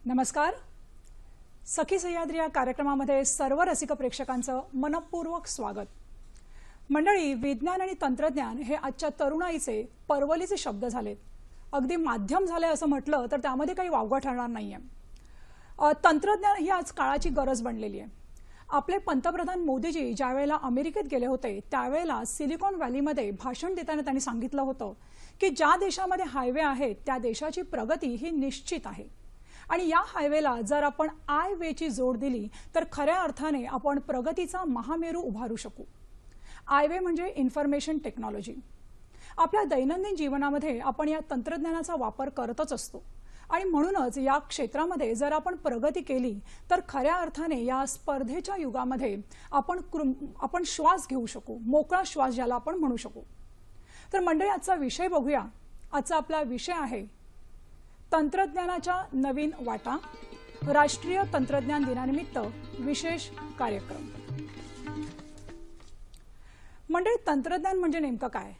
नमस्कार. सखी सह्याद्री या कार्यक्रमामध्ये सर्व रसिक प्रेक्षकांचं मनपूर्वक स्वागत. मंडळी, विज्ञान आणि तंत्रज्ञान हे आजच्या तरुणाईचे परवलीचे शब्द झालेत. अगदी माध्यम झाले असं म्हटलं तर त्यामध्ये काही वावगं ठरणार नाहीये. तंत्रज्ञान ही आज काळाची गरज बनलेली आहे. आपले पंतप्रधान मोदीजी ज्या वेळेला अमेरिकेत गेले होते त्यावेळेला सिलिकॉन व्हॅलीमध्ये भाषण देताना त्यांनी सांगितलं होतं की ज्या देशामध्ये हायवे आहेत त्या देशाची प्रगती ही निश्चित आहे. आणि या हायवेला जर आपण आय वेची जोड दिली तर खऱ्या अर्थाने आपण प्रगतीचा महामेरू उभारू शकू. आयवे म्हणजे इन्फॉर्मेशन टेक्नॉलॉजी. आपल्या दैनंदिन जीवनामध्ये आपण या तंत्रज्ञानाचा वापर करतच असतो आणि म्हणूनच या क्षेत्रामध्ये जर आपण प्रगती केली तर खऱ्या अर्थाने या स्पर्धेच्या युगामध्ये आपण श्वास घेऊ शकू, मोकळा श्वास ज्याला आपण म्हणू शकू. तर मंडळी, आजचा विषय बघूया. आजचा आपला विषय आहे तंत्रज्ञानाच्या नवीन वाटा, राष्ट्रीय तंत्रज्ञान दिनानिमित्त विशेष कार्यक्रम. मंडळी, तंत्रज्ञान म्हणजे नेमकं काय?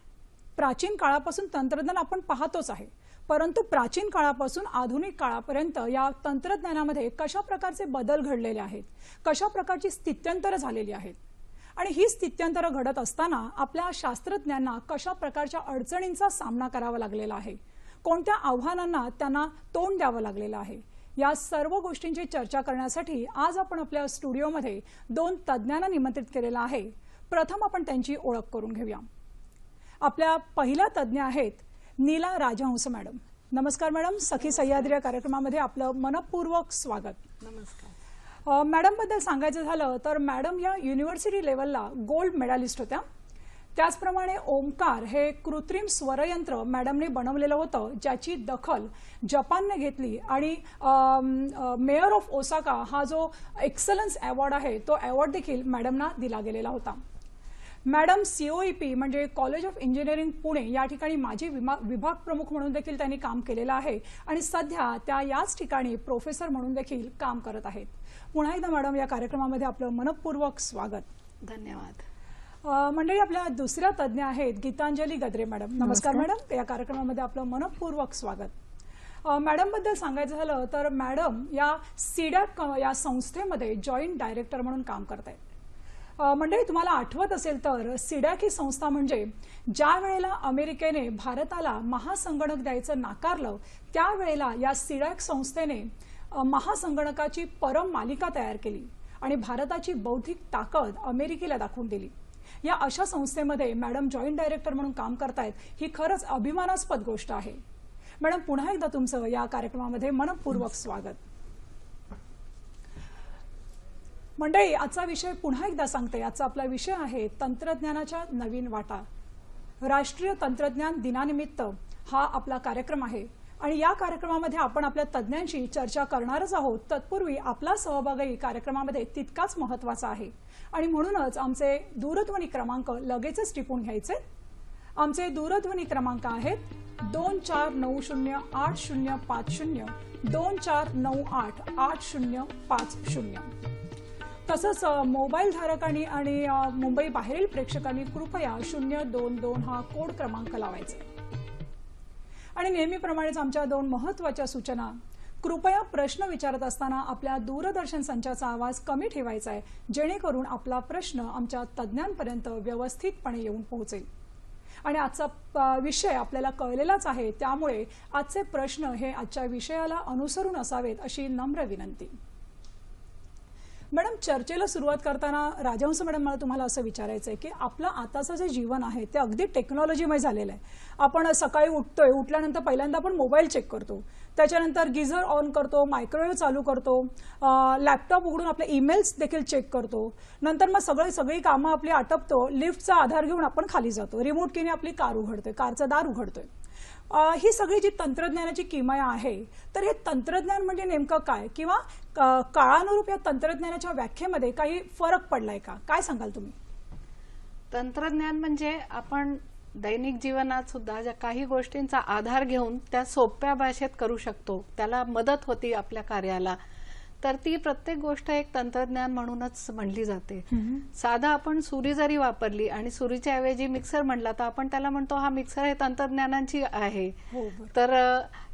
प्राचीन काळापासून तंत्रज्ञान आपण पाहतोच आहे, परंतु प्राचीन काळापासून आधुनिक काळापर्यंत या तंत्रज्ञानामध्ये कशा प्रकारचे बदल घडलेले आहेत, कशा प्रकारची स्थित्यंतरं झालेली आहेत आणि ही स्थित्यंतरं घडत असताना आपल्या शास्त्रज्ञांना कशा प्रकारच्या अडचणींचा सामना करावा लागलेला आहे, कोणत्या आव्हानांना त्यांना तोंड द्यावं लागलेलं आहे, या सर्व गोष्टींची चर्चा करण्यासाठी आज आपण आपल्या स्टुडिओमध्ये दोन तज्ज्ञांना निमंत्रित केलेलं आहे. प्रथम आपण त्यांची ओळख करून घेऊया. आपल्या पहिल्या तज्ज्ञ आहेत नीला राजहंस मॅडम. नमस्कार मॅडम. सखी सह्याद्री या कार्यक्रमामध्ये आपलं मनपूर्वक स्वागत. नमस्कार. मॅडम बद्दल सांगायचं झालं तर मॅडम या युनिव्हर्सिटी लेवलला गोल्ड मेडलिस्ट होत्या. त्याचप्रमाणे ओमकार हे कृत्रिम स्वरयंत्र मॅडमने बनवलेलं होतं, ज्याची दखल जपानने घेतली आणि मेयर ऑफ ओसाका हा जो एक्सलन्स अवॉर्ड आहे तो अवॉर्ड देखील मॅडमना दिला गेलेला होता. मॅडम COEP म्हणजे कॉलेज ऑफ इंजिनिअरिंग पुणे या ठिकाणी माजी विभाग प्रमुख म्हणून देखील त्यांनी काम केलेलं आहे आणि सध्या त्या याच ठिकाणी प्रोफेसर म्हणून देखील काम करत आहेत. पुन्हा एकदा मॅडम या कार्यक्रमामध्ये आपलं मनपूर्वक स्वागत. धन्यवाद. मंडळी, आपल्या दुसऱ्या तज्ज्ञ आहेत गीतांजली गद्रे मॅडम. नमस्कार मॅडम. या कार्यक्रमामध्ये आपलं मनपूर्वक स्वागत. मॅडम बद्दल सांगायचं झालं तर मॅडम या सीडॅक या संस्थेमध्ये जॉईंट डायरेक्टर म्हणून काम करत आहेत. मंडळी, तुम्हाला आठवत असेल तर सीडॅक ही संस्था म्हणजे ज्या वेळेला अमेरिकेने भारताला महासंगणक द्यायचं नाकारलं त्यावेळेला या सीडॅक संस्थेने महासंगणकाची परम मालिका तयार केली आणि भारताची बौद्धिक ताकद अमेरिकेला दाखवून दिली. या अशा संस्थेमध्ये मॅडम जॉईंट डायरेक्टर म्हणून काम करतायत, ही खरंच अभिमानास्पद गोष्ट आहे. मॅडम, पुन्हा एकदा तुमचं या कार्यक्रमामध्ये मनपूर्वक स्वागत. मंडळी, आजचा विषय पुन्हा एकदा सांगते. आजचा आपला विषय आहे तंत्रज्ञानाच्या नवीन वाटा. राष्ट्रीय तंत्रज्ञान दिनानिमित्त हा आपला कार्यक्रम आहे आणि या कार्यक्रमामध्ये आपण आपल्या तज्ज्ञांशी चर्चा करणारच आहोत. तत्पूर्वी आपला सहभागही कार्यक्रमामध्ये तितकाच महत्त्वाचा आहे आणि म्हणूनच आमचे दूरध्वनी क्रमांक लगेचच टिपून घ्यायचे. आमचे दूरध्वनी क्रमांक आहेत 24908050, 24988050. तसंच मोबाईल धारकांनी आणि मुंबई बाहेरील प्रेक्षकांनी कृपया 022 हा कोड क्रमांक लावायचा. आणि नेहमीप्रमाणेच आमच्या दोन महत्त्वाच्या सूचना. कृपया प्रश्न विचारत असताना आपल्या दूरदर्शन संचाचा आवाज कमी ठेवायचा आहे, जेणेकरून आपला प्रश्न आमच्या तज्ज्ञांपर्यंत व्यवस्थितपणे येऊन पोहोचेल. आणि आजचा विषय आपल्याला कळलेलाच आहे, त्यामुळे आजचे प्रश्न हे आजच्या विषयाला अनुसरून असावेत अशी नम्र विनंती. मॅडम, चर्चेला सुरुवात करताना राजहंस मॅडम, मला तुम्हाला असं विचारायचं आहे की आपलं आताचं जे जीवन आहे ते अगदी टेक्नॉलॉजीमय झालेलं आहे. आपण सकाळी उठल्यानंतर पहिल्यांदा आपण मोबाईल चेक करतो, त्याच्यानंतर गिझर ऑन करतो, मायक्रोवेव्ह चालू करतो, लॅपटॉप उघडून आपले ईमेल्स देखील चेक करतो, नंतर मग सगळी कामं आपली आटपतो, लिफ्टचा आधार घेऊन आपण खाली जातो, रिमोट कीने आपली कार उघडतोय, कारचं दार उघडतोय. ही सगळी जी तंत्रज्ञानाची किमया आहे, तर हे तंत्रज्ञान म्हणजे नेमकं काय, किंवा काळानुरूप या तंत्रज्ञानाच्या व्याख्येमध्ये काही फरक पडलाय का, काय सांगाल तुम्ही? तंत्रज्ञान म्हणजे आपण दैनिक जीवनात सुद्धा ज्या काही गोष्टींचा आधार घेऊन त्या सोप्या भाषेत करू शकतो, त्याला मदत होती आपल्या कार्याला, तर ती प्रत्येक गोष्ट एक तंत्रज्ञान म्हणूनच म्हणली जाते. साधा आपण सुरी जरी वापरली आणि सुरीच्या ऐवजी मिक्सर म्हणला तर आपण त्याला म्हणतो हा मिक्सर हे तंत्रज्ञानाची आहे. तर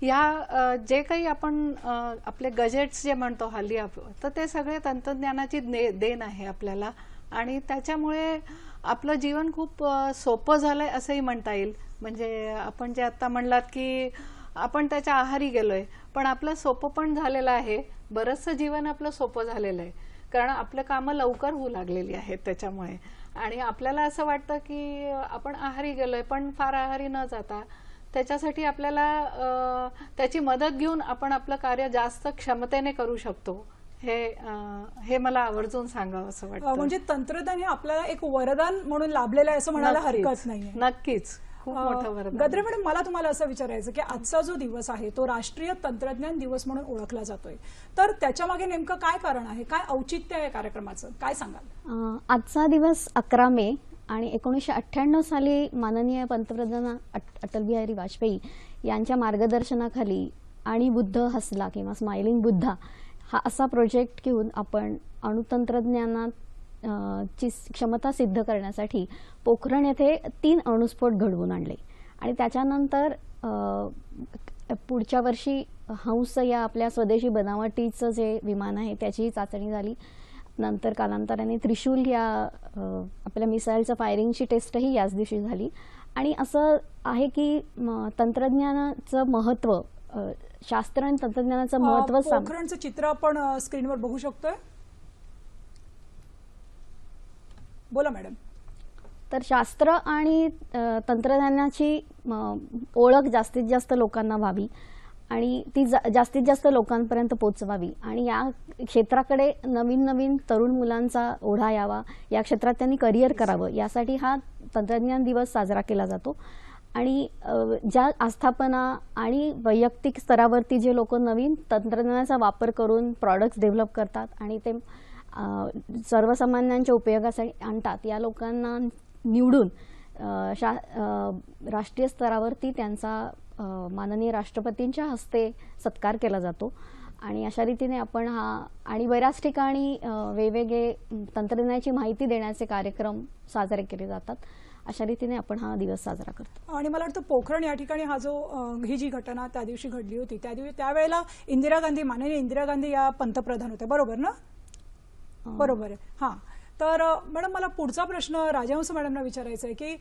या जे काही आपण आपले गजेट्स जे म्हणतो हल्ली, तर ते सगळे तंत्रज्ञानाची देण आहे आपल्याला. आणि त्याच्यामुळे आपलं जीवन खूप सोपं झालंय असंही म्हणता येईल. म्हणजे आपण जे आता म्हणलात की आपण त्याच्या आहारी गेलोय, पण आपलं सोपं पण झालेलं आहे, बरंचसं जीवन आपलं सोपं झालेलं आहे, कारण आपलं कामं लवकर होऊ लागलेली आहेत त्याच्यामुळे. आणि आपल्याला असं वाटतं की आपण आहारी गेलोय, पण फार आहारी न जाता त्याच्यासाठी आपल्याला त्याची मदत घेऊन आपण आपलं कार्य जास्त क्षमतेने करू शकतो, हे मला आवर्जून सांगावं असं वाटतं. म्हणजे तंत्रज्ञान हे आपल्याला एक वरदान म्हणून लाभलेलं आहे असं म्हणायला हरकत नाही. नक्कीच खूप मोठं वरदान. गद्रे मॅडम, मला तुम्हाला असं विचारायचं की आजचा जो दिवस आहे तो राष्ट्रीय तंत्रज्ञान दिवस म्हणून ओळखला जातोय, तर त्याच्या मागे नेमकं काय कारण आहे, काय औचित्य आहे कार्यक्रमाचं, काय सांगाल? आजचा दिवस 11 मे आणि 1998 साली माननीय पंतप्रधान अटल बिहारी वाजपेयी यांच्या मार्गदर्शनाखाली आणि बुद्ध हसला किंवा स्माइलिंग बुद्धा हा असा प्रोजेक्ट घेऊन आपण अणुतंत्रज्ञानात ची क्षमता सिद्ध करण्यासाठी पोखरण येथे 3 अणुस्फोट घडवून आणले. आणि त्याच्यानंतर पुढच्या वर्षी हंस या आपल्या स्वदेशी बनावटीचं जे विमान आहे त्याची चाचणी झाली. नंतर कालांतराने त्रिशूल या आपल्या मिसाईलचं फायरिंगची टेस्टही याच दिवशी झाली. आणि असं आहे की तंत्रज्ञानाचं महत्त्व, शास्त्र आणि तंत्रज्ञानाचं महत्त्व. पोखरणचं चित्र आपण स्क्रीनवर बघू शकतोय. बोला मॅडम. तर शास्त्र आणि तंत्रज्ञानाची ओळख जास्तीत जास्त लोकांना व्हावी आणि ती जास्तीत जास्त लोकांपर्यंत पोहोचवावी आणि या क्षेत्राकडे नवीन नवीन तरुण मुलांचा ओढा यावा, या क्षेत्रात त्यांनी करिअर करावं, यासाठी हा तंत्रज्ञान दिवस साजरा केला जातो. आणि ज्या आस्थापना आणि वैयक्तिक स्तरावरती जे लोक नवीन तंत्रज्ञानाचा वापर करून प्रॉडक्ट्स डेव्हलप करतात आणि ते सर्वसामान्यांच्या उपयोगासाठी आणतात, या लोकांना निवडून राष्ट्रीय स्तरावरती त्यांचा माननीय राष्ट्रपतींच्या हस्ते सत्कार केला जातो. आणि अशा रीतीने आपण आणि बऱ्याच ठिकाणी वेगवेगळे तंत्रज्ञानाची माहिती देण्याचे कार्यक्रम साजरे केले जातात. अशा रीतीने आपण हा दिवस साजरा करतो. आणि मला वाटतं पोखरण या ठिकाणी ही जी घटना त्या दिवशी घडली होती, त्यावेळेला माननीय इंदिरा गांधी या पंतप्रधान होत्या, बरोबर ना? बरोबर आहे. हां, तर मॅडम, मला पुढचा प्रश्न राजहंस मॅडमना विचारायचा आहे की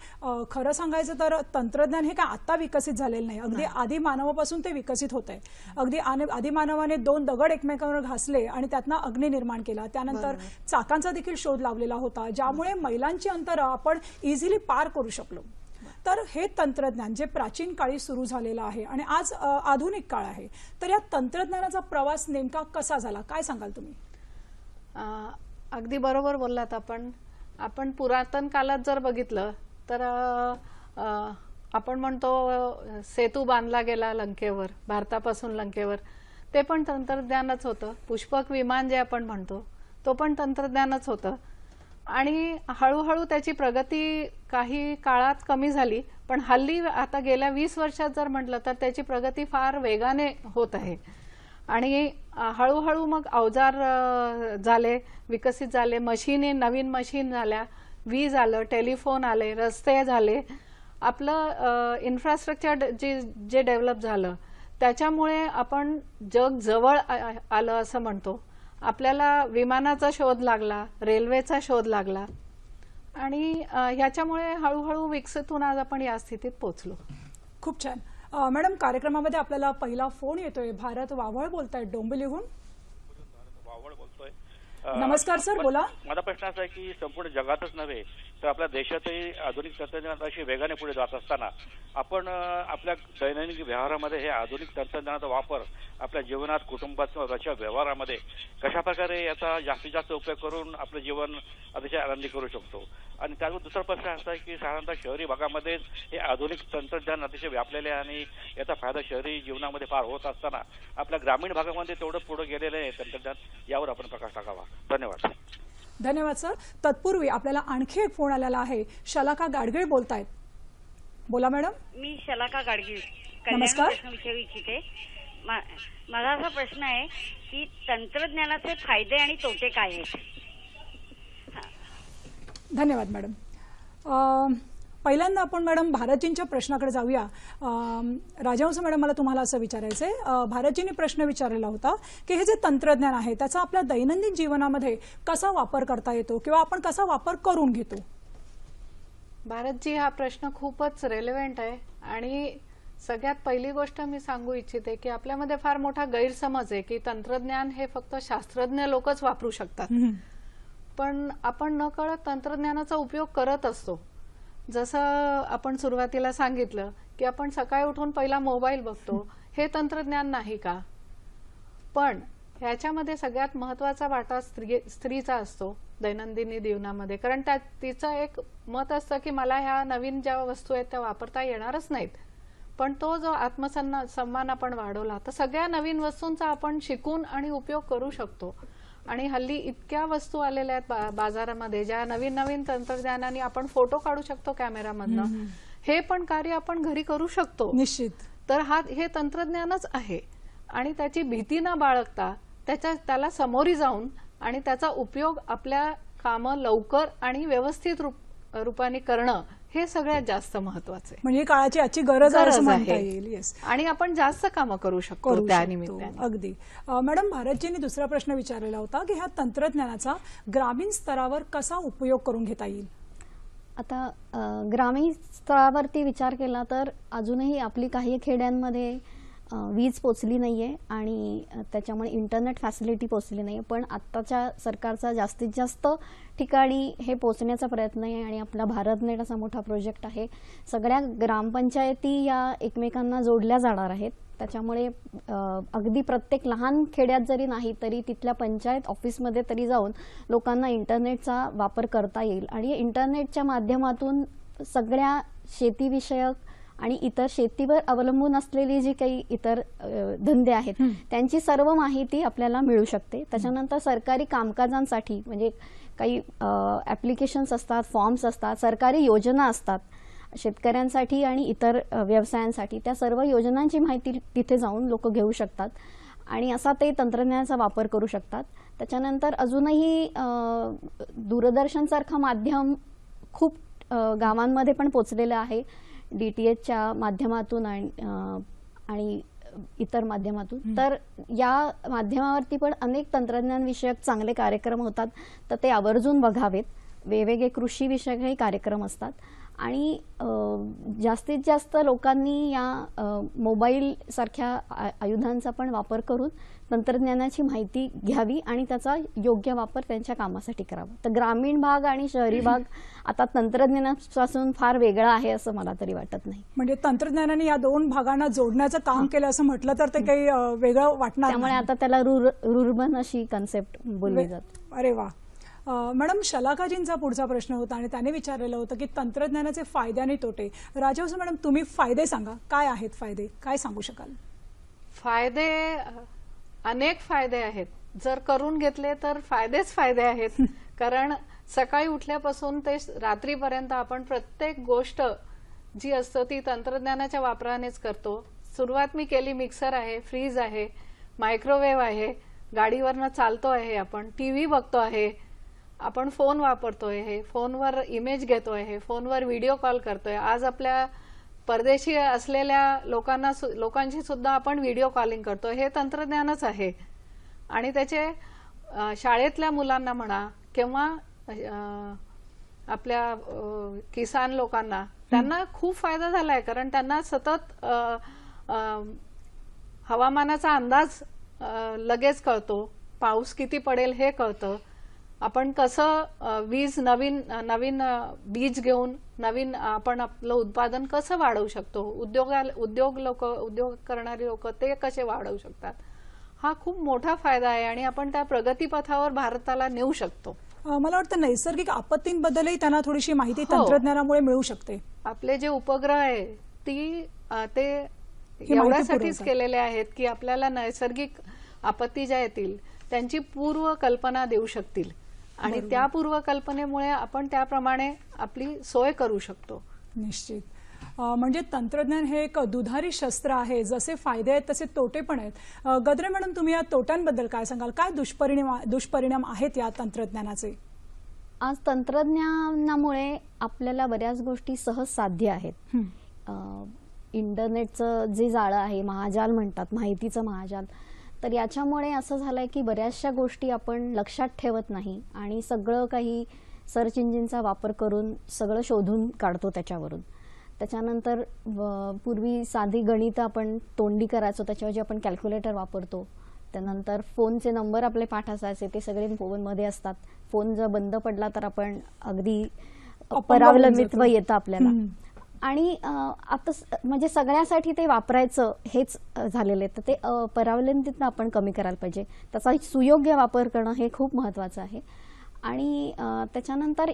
खरं सांगायचं तर तंत्रज्ञान हे काय आता विकसित झालेलं नाही, अगदी आदिमानवापासून ते विकसित होत आहे. अगदी आदिमानवाने 2 दगड एकमेकांवर घासले आणि त्यातनं अग्नी निर्माण केला. त्यानंतर चाकांचा देखील शोध लावलेला होता, ज्यामुळे मैलांची अंतरं आपण इझिली पार करू शकलो. तर हे तंत्रज्ञान जे प्राचीन काळी सुरू झालेलं आहे आणि आज आधुनिक काळ आहे, तर या तंत्रज्ञानाचा प्रवास नेमका कसा झाला, काय सांगाल तुम्ही? अगदी बरोबर बोललात आपण पुरातन काळात जर बघितलं तर आपण म्हणतो सेतू बांधला गेला लंकेवर, भारतापासून लंकेवर, ते पण तंत्रज्ञानच होतं. पुष्पक विमान जे आपण म्हणतो तो पण तंत्रज्ञानच होतं. आणि हळूहळू त्याची प्रगती काही काळात कमी झाली, पण हल्ली आता गेल्या 20 वर्षात जर म्हटलं तर त्याची प्रगती फार वेगाने होत आहे. आणि हळूहळू मग अवजार झाले, विकसित झाले, नवीन मशीन झाल्या, वीज आलं, टेलिफोन आले, रस्ते झाले, आपलं इन्फ्रास्ट्रक्चर जे डेव्हलप झालं, त्याच्यामुळे आपण जग जवळ आलं असं म्हणतो. आपल्याला विमानाचा शोध लागला, रेल्वेचा शोध लागला आणि ह्याच्यामुळे हळूहळू विकसित होऊन आज आपण या स्थितीत पोहोचलो. खूप छान. मॅडम, कार्यक्रमामध्ये आपल्याला पहिला फोन येतोय. भारत वावळ बोलतायत डोंबिवलीहून. वावळ बोलतोय. नमस्कार सर, बोला. माझा प्रश्न असा आहे की संपूर्ण जगातच नव्हे तर आपल्या देशातही आधुनिक तंत्रज्ञानाशी वेगाने पुढे जात असताना आपण आपल्या दैनंदिन व्यवहारामध्ये हे आधुनिक तंत्रज्ञानाचा वापर आपल्या जीवनात, कुटुंबात किंवा रोजच्या व्यवहारामध्ये कशा प्रकारे याचा जास्तीत जास्त उपयोग करून आपलं जीवन अतिशय आनंदी करू शकतो. आणि त्यावर दुसरा प्रश्न असा आहे की साधारणतः शहरी भागामध्ये हे आधुनिक तंत्रज्ञान अतिशय व्यापलेले आहे आणि याचा फायदा शहरी जीवनामध्ये फार होत असताना आपल्या ग्रामीण भागामध्ये तेवढं पुढे गेलेलं आहे तंत्रज्ञान. यावर आपण प्रकाश टाकावा. धन्यवाद. धन्यवाद सर. तत्पूर्वी आपल्याला आणखी एक फोन आलेला आहे. शलाका गाडगीळ बोलतायत. बोला मॅडम. मी शलाका गाडगीळ नमस्कार. प्रश्न विचारू इच्छिते. माझा असा प्रश्न आहे की तंत्रज्ञानाचे फायदे आणि तोटे काय आहेत? धन्यवाद मॅडम. पहिल्यांदा आपण मॅडम भारतजींच्या प्रश्नाकडे जाऊया. राजहंस मॅडम, मला तुम्हाला असं विचारायचंय, भारतजींनी प्रश्न विचारलेला होता की हे जे तंत्रज्ञान आहे त्याचा आपल्या दैनंदिन जीवनामध्ये कसा वापर करता येतो किंवा आपण कसा वापर करून घेतो? भारतजी, हा प्रश्न खूपच रेलेव्हेंट आहे आणि सगळ्यात पहिली गोष्ट मी सांगू इच्छिते की आपल्यामध्ये फार मोठा गैरसमज आहे की तंत्रज्ञान हे फक्त शास्त्रज्ञ लोकच वापरू शकतात. पण आपण नकळत तंत्रज्ञानाचा उपयोग करत असतो. जसं आपण सुरुवातीला सांगितलं की आपण सकाळी उठून पहिला मोबाईल बघतो, हे तंत्रज्ञान नाही का? पण ह्याच्यामध्ये सगळ्यात महत्वाचा वाटा स्त्रीचा असतो दैनंदिन जीवनामध्ये. कारण तिचं एक मत असतं की मला ह्या नवीन ज्या वस्तू आहेत त्या वापरता येणारच नाहीत. पण तो जो आत्मसन्मान आपण वाढवला तर सगळ्या नवीन वस्तूंचा आपण शिकून आणि उपयोग करू शकतो. आणि हल्ली इतक्या वस्तू आलेल्या आहेत बाजारामध्ये ज्या नवीन नवीन तंत्रज्ञानाने आपण फोटो काढू शकतो कॅमेरामधनं. हे पण कार्य आपण घरी करू शकतो निश्चित. तर हे तंत्रज्ञानच आहे आणि त्याची भीती न बाळगता त्याला समोरी जाऊन आणि त्याचा उपयोग आपल्या कामं लवकर आणि व्यवस्थित रूपाने करणं हे सगळ्यात जास्त महत्वाचं आहे. म्हणजे काळाची आजची गरज आहे असं म्हणता येईल. येस. आणि आपण जास्त कामं करू शकतो त्या निमित्ताने. अगदी. मॅडम, भारतजींनी दुसरा प्रश्न विचारलेला होता की ह्या तंत्रज्ञानाचा ग्रामीण स्तरावर कसा उपयोग करून घेता येईल? आता ग्रामीण स्तरावरती विचार केला तर अजूनही आपली काही खेड्यांमध्ये वीज पोचली नाहीये आणि त्याच्यामुळे इंटरनेट फॅसिलिटी पोचली नाहीये. पण आत्ताच्या सरकारचा जास्तीत जास्त ठिकाणी हे पोचण्याचा प्रयत्न आहे आणि आपला भारतनेट असा मोठा प्रोजेक्ट आहे. सगळ्या ग्रामपंचायती या एकमेकांना जोडल्या जाणार आहेत. त्याच्यामुळे अगदी प्रत्येक लहान खेड्यात जरी नाही तरी तिथल्या पंचायत ऑफिसमध्ये तरी जाऊन लोकांना इंटरनेटचा वापर करता येईल आणि इंटरनेटच्या माध्यमातून सगळ्या शेतीविषयक आणि इतर शेतीवर अवलंबून असलेली जी काही इतर धंदे आहेत त्यांची सर्व माहिती आपल्याला मिळू शकते. त्याच्यानंतर सरकारी कामकाजांसाठी म्हणजे काही ऍप्लिकेशन्स असतात, फॉर्म्स असतात, सरकारी योजना असतात शेतकऱ्यांसाठी आणि इतर व्यवसायांसाठी. त्या सर्व योजनांची माहिती तिथे जाऊन लोक घेऊ शकतात आणि असा ते तंत्रज्ञानाचा वापर करू शकतात. त्याच्यानंतर अजूनही दूरदर्शनसारखं माध्यम खूप गावांमध्ये पण पोचलेलं आहे. DTHच्या माध्यमातून आणि इतर माध्यमातून. तर या माध्यमावरती पण अनेक तंत्रज्ञान विषयक चांगले कार्यक्रम होतात तर ते आवर्जून बघावेत. वेगवेगळे कृषी विषयकही कार्यक्रम असतात आणि जास्तीत जास्त लोकांनी या मोबाईल सारख्या आयुधांचा पण वापर करून तंत्रज्ञानाची माहिती घ्यावी आणि त्याचा योग्य वापर त्यांच्या कामासाठी करावा. तर ग्रामीण भाग आणि शहरी भाग आता तंत्रज्ञानापासून फार वेगळा आहे असं मला तरी वाटत नाही. म्हणजे तंत्रज्ञानाने या दोन भागांना जोडण्याचं काम केलं असं म्हटलं तर ते काही वेगळं वाटणार. त्यामुळे आता त्याला रुर्बन अशी कन्सेप्ट बोलली जाते. अरे वा. मॅडम, शलाकाजींचा पुढचा प्रश्न होता आणि त्याने विचारलेलं होतं की तंत्रज्ञानाचे फायदे आणि तोटे. राजहंस मॅडम, तुम्ही फायदे सांगा. काय आहेत फायदे? काय सांगू शकाल? फायदे अनेक फायदे आहेत. जर करून घेतले तर फायदेच फायदे आहेत. कारण सकाळी उठल्यापासून ते रात्रीपर्यंत आपण प्रत्येक गोष्ट जी असतं ती तंत्रज्ञानाच्या वापरानेच करतो. सुरुवात मी केली, मिक्सर आहे, फ्रीज आहे, मायक्रोवेव्ह आहे, गाडीवरनं चालतो आहे, आपण टीव्ही बघतो आहे, आपण फोन वापरतोय, हे फोनवर इमेज घेतोय, हे फोनवर व्हिडिओ कॉल करतोय. आज आपल्या परदेशी असलेल्या लोकांशी सुद्धा आपण व्हिडिओ कॉलिंग करतो, हे तंत्रज्ञानच आहे. आणि त्याचे शाळेतल्या मुलांना म्हणा किंवा आपल्या किसान लोकांना, त्यांना खूप फायदा झालाय. कारण त्यांना सतत हवामानाचा अंदाज लगेच कळतो, पाऊस किती पडेल हे कळतं, आपण कसं नवीन बीज घेऊन नवीन आपण आपलं उत्पादन कसं वाढवू शकतो, उद्योग करणारी लोक ते कसे वाढवू शकतात, हा खूप मोठा फायदा आहे. आणि आपण त्या प्रगतीपथावर भारताला नेऊ शकतो. मला वाटतं नैसर्गिक आपत्तींबद्दलही त्यांना थोडीशी माहिती तंत्रज्ञानामुळे मिळू शकते. आपले जे उपग्रह आहे ते एवढ्यासाठीच केलेले आहेत की आपल्याला नैसर्गिक आपत्ती ज्या येतील त्यांची पूर्व कल्पना देऊ शकतील आणि त्या पूर्व कल्पनेमुळे आपण त्याप्रमाणे आपली सोय करू शकतो. निश्चित. म्हणजे तंत्रज्ञान हे एक दुधारी शस्त्र आहे. जसे फायदे आहेत तसे तोटे पण आहेत. गद्रे मॅडम, तुम्ही या तोट्यांबद्दल काय सांगाल? काय दुष्परिणाम आहेत या तंत्रज्ञानाचे? आज तंत्रज्ञानामुळे आपल्याला बऱ्याच गोष्टी सहज साध्य आहेत. इंटरनेटचं जे जाळं आहे, महाजाल म्हणतात, माहितीचं महाजाल, तर याच्यामुळे असं झालंय की बऱ्याचशा गोष्टी आपण लक्षात ठेवत नाही आणि सगळं काही सर्च इंजिनचा वापर करून सगळं शोधून काढतो त्याच्यावरून. त्याच्यानंतर पूर्वी साधी गणित आपण तोंडी करायचो, त्याच्याऐवजी आपण कॅल्क्युलेटर वापरतो. त्यानंतर फोनचे नंबर आपले पाठ असायचे ते सगळे फोनमध्ये असतात. फोन जर बंद पडला तर आपण अगदी परावलंबित्व येतं आपल्याला. आणि आता म्हणजे सगळ्यासाठी ते वापरायचं हेच झालेलं आहे. तर ते परावलंबित्व आपण कमी करायला पाहिजे. त्याचा सुयोग्य वापर करणं हे खूप महत्त्वाचं आहे. आणि त्याच्यानंतर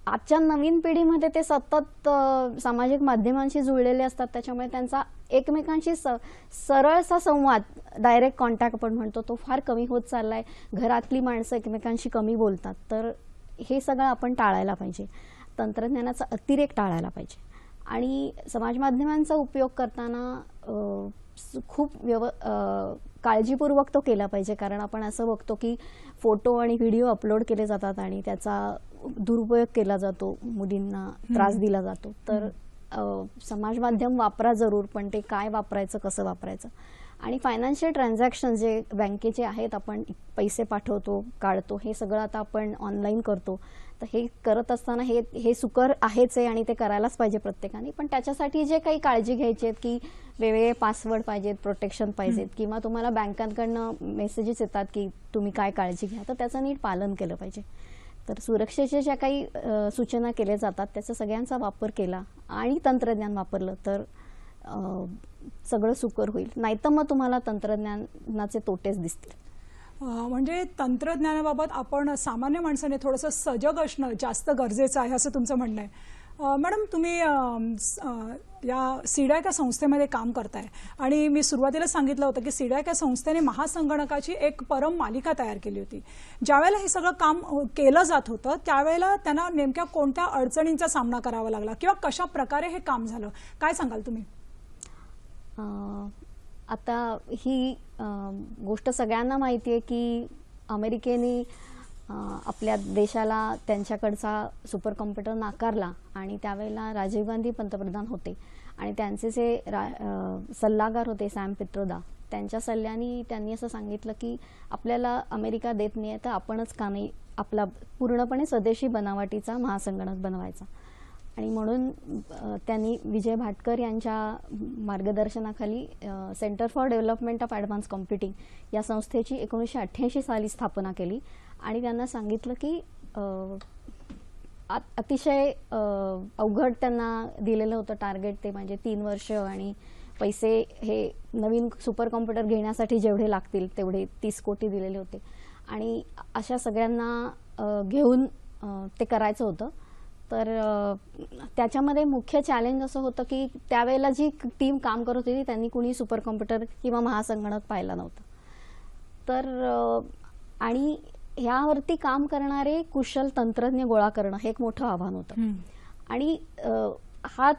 आजच्या नवीन पिढीमध्ये ते सतत सामाजिक माध्यमांशी जुळलेले असतात. त्याच्यामुळे त्यांचा एकमेकांशी सरळसा संवाद, डायरेक्ट कॉन्टॅक्ट आपण म्हणतो, तो फार कमी होत चाललाय. घरातली माणसं एकमेकांशी कमी बोलतात. तर हे सगळं आपण टाळायला पाहिजे. तंत्रज्ञानाचा अतिरेक टाळायला पाहिजे. आणि समाज माध्यमांचा उपयोग करताना खूप काळजीपूर्वक तो केला पाहिजे. कारण आपण असं बघतो की फोटो आणि व्हिडिओ अपलोड केले जातात आणि त्याचा दुरुपयोग केला जातो, मुलींना त्रास दिला जातो. तर समाज माध्यम वापरा जरूर, पण ते काय वापरायचं, कसं वापरायचं. आणि फायनान्शियल ट्रान्झॅक्शन जे बँकेचे आहेत, आपण पैसे पाठवतो, काढतो, हे सगळं आता आपण ऑनलाईन करतो. तर हे करत असताना हे सुकर आहेच आहे आणि ते करायलाच पाहिजे प्रत्येकाने. पण त्याच्यासाठी जे काही काळजी घ्यायची आहेत की वेगवेगळे पासवर्ड पाहिजेत, प्रोटेक्शन पाहिजेत, किंवा तुम्हाला बँकांकडनं मेसेजेस येतात की तुम्ही काय काळजी घ्या, तर त्याचं नीट पालन केलं पाहिजे. तर सुरक्षेच्या ज्या काही सूचना केल्या जातात त्याचा सगळ्यांचा वापर केला आणि तंत्रज्ञान वापरलं तर सगळं सुकर होईल. नाहीतर मग तुम्हाला तंत्रज्ञानाचे तोटेच दिसतील. म्हणजे तंत्रज्ञानाबाबत आपण सामान्य माणसाने थोडंसं सजग असणं जास्त गरजेचं आहे असं तुमचं म्हणणं आहे. मॅडम, तुम्ही या सीडॅक या संस्थेमध्ये काम करताय आणि मी सुरुवातीला सांगितलं होतं की सीडॅक या संस्थेने महासंगणकाची एक परम मालिका तयार केली होती. ज्यावेळेला हे सगळं काम केलं जात होतं त्यावेळेला त्यांना नेमक्या कोणत्या अडचणींचा सामना करावा लागला किंवा कशा प्रकारे हे काम झालं, काय सांगाल तुम्ही? आता ही गोष्ट सगळ्यांना माहिती आहे की अमेरिकेने आपल्या देशाला त्यांच्याकडचा सुपर कॉम्प्युटर नाकारला आणि त्यावेळेला राजीव गांधी पंतप्रधान होते आणि त्यांचे जे सल्लागार होते सॅम पित्रोदा, त्यांच्या सल्ल्याने त्यांनी असं सांगितलं की आपल्याला अमेरिका देत नाही तर आपणच का नाही आपला पूर्णपणे स्वदेशी बनावटीचा महासंगणक बनवायचा. आणि म्हणून त्यांनी विजय भाटकर यांच्या मार्गदर्शनाखाली centre for development of advance computing या संस्थेची 1988 साली स्थापना केली आणि त्यांना सांगितलं की अतिशय अवघड त्यांना दिलेलं होतं टार्गेट, ते म्हणजे 3 वर्ष आणि पैसे हे नवीन सुपर कॉम्प्युटर घेण्यासाठी जेवढे लागतील तेवढे 30 कोटी दिलेले होते आणि अशा सगळ्यांना घेऊन ते करायचं होतं. तर त्याच्यामध्ये मुख्य चॅलेंज असं होतं की त्यावेळेला जी टीम काम करत होती त्यांनी कुणी सुपर कॉम्प्युटर किंवा महासंगणक पाहिला नव्हतं. तर आणि ह्यावरती काम करणारे कुशल तंत्रज्ञ गोळा करणं हे एक मोठं आव्हान होतं. आणि हा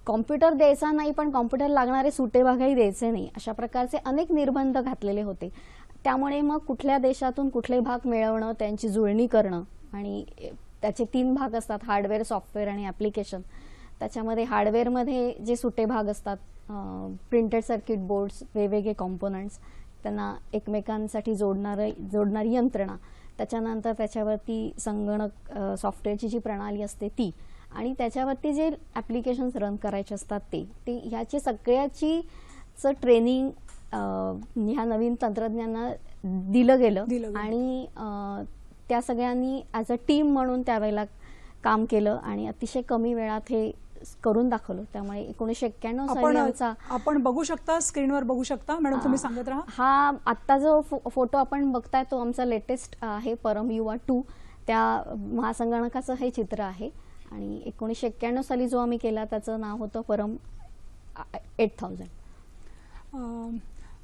कॉम्प्युटर द्यायचा नाही पण कॉम्प्युटर लागणारे सुटेभागही द्यायचे नाही, अशा प्रकारचे अनेक निर्बंध घातलेले होते. त्यामुळे मग कुठल्या देशातून कुठले भाग मिळवणं, त्यांची जुळणी करणं, आणि त्याचे 3 भाग असतात, हार्डवेअर, सॉफ्टवेअर आणि ॲप्लिकेशन. त्याच्यामध्ये हार्डवेअरमध्ये जे सुटे भाग असतात, प्रिंटेड सर्किट बोर्ड्स, वेगवेगळे कॉम्पोनंट्स, त्यांना एकमेकांसाठी जोडणारी यंत्रणा, त्याच्यानंतर त्याच्यावरती संगणक सॉफ्टवेअरची जी प्रणाली असते ती, आणि त्याच्यावरती जे ॲप्लिकेशन्स रन करायचे असतात ते ह्याची सगळ्याची ट्रेनिंग ह्या नवीन तंत्रज्ञानांना दिलं गेलं आणि त्या सगळ्यांनी ॲज अ टीम म्हणून त्यावेळेला काम केलं आणि अतिशय कमी वेळात हे करून दाखवलं. त्यामुळे 1991 साली आमचा, आपण बघू शकता, स्क्रीनवर बघू शकता मॅडम, तुम्ही सांगत राहा. हा आत्ता जो फोटो आपण बघताय तो आमचा लेटेस्ट आहे, परम युवा 2, त्या महासंगणकाचं हे चित्र आहे. आणि 1991 साली जो आम्ही केला त्याचं नाव होतं परम 8000.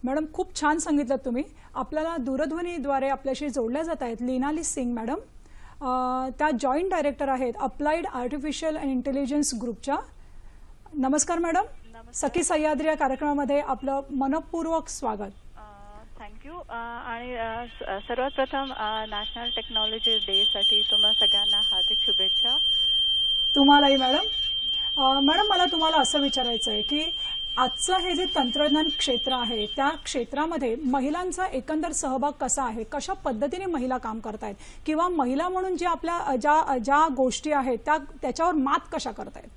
मॅडम, खूप छान सांगितलं तुम्ही. आपल्याला दूरध्वनीद्वारे आपल्याशी जोडल्या जात आहेत लीनाली सिंग मॅडम. त्या जॉईंट डायरेक्टर आहेत अप्लाइड आर्टिफिशियल अँड इंटेलिजन्स ग्रुपच्या. नमस्कार मॅडम. सखी सह्याद्री या कार्यक्रमामध्ये आपलं मनपूर्वक स्वागत. थँक्यू. आणि सर्वात प्रथम नॅशनल टेक्नॉलॉजी डे साठी तुम्हा सगळ्यांना हार्दिक शुभेच्छा. तुम्हालाही मॅडम. मॅडम, मला तुम्हाला असं विचारायचं आहे की आजचं हे जे तंत्रज्ञान क्षेत्र आहे त्या क्षेत्रामध्ये महिलांचा एकंदर सहभाग कसा आहे, कशा पद्धतीने महिला काम करतायत, किंवा महिला म्हणून जे आपल्या ज्या गोष्टी आहेत त्याच्यावर मात कशा करतायत,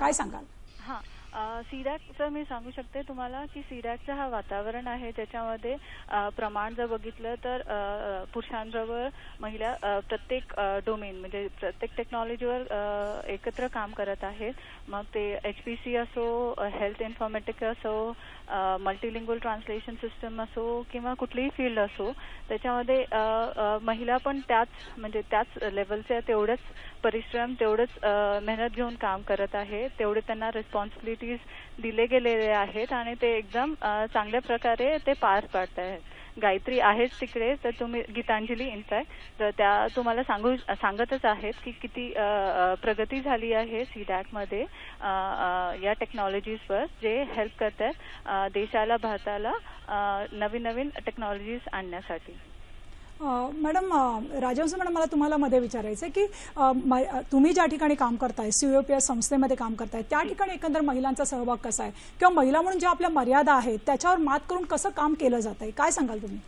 काय सांगाल? हां, सीडॅकचं मी सांगू शकते तुम्हाला की सीडॅकचं हा वातावरण आहे ज्याच्यामध्ये प्रमाण जर बघितलं तर पुरुषांबरोबर महिला प्रत्येक डोमेन म्हणजे प्रत्येक टेक्नॉलॉजीवर एकत्र काम करत आहेत. मग ते HPC असो, हेल्थ इन्फॉर्मेटिक असो, मल्टीलिंग्वल ट्रान्सलेशन सिस्टम असो किंवा कुठलीही फील्ड असो, त्याच्यामध्ये महिला पण त्याच लेवलच्या तेवढंच परिश्रम, तेवढंच मेहनत घेऊन काम करत आहे. तेवढे त्यांना रिस्पॉन्सिबिलिटीज दिले गेलेले आहेत आणि ते एकदम चांगल्या प्रकारे ते पार पाडत आहेत. गायत्री आहेच तिकडे, तर तुम्ही गीतांजली इनफॅक्ट, तर त्या तुम्हाला सांगतच आहेत की किती प्रगती झाली आहे सीडॅकमध्ये या टेक्नॉलॉजीजवर, जे हेल्प करतात देशाला, भारताला नवीन नवीन टेक्नॉलॉजीज आणण्यासाठी. मॅडम, राजहंस मॅडम, मला तुम्हाला मध्ये विचारायचं आहे की तुम्ही ज्या ठिकाणी काम करताय, COPS संस्थेमध्ये काम करताय, त्या ठिकाणी एकंदर महिलांचा सहभाग कसा आहे, किंवा महिला म्हणून ज्या आपल्या मर्यादा आहेत त्याच्यावर मात करून कसं काम केलं जात आहे, काय सांगाल तुम्ही?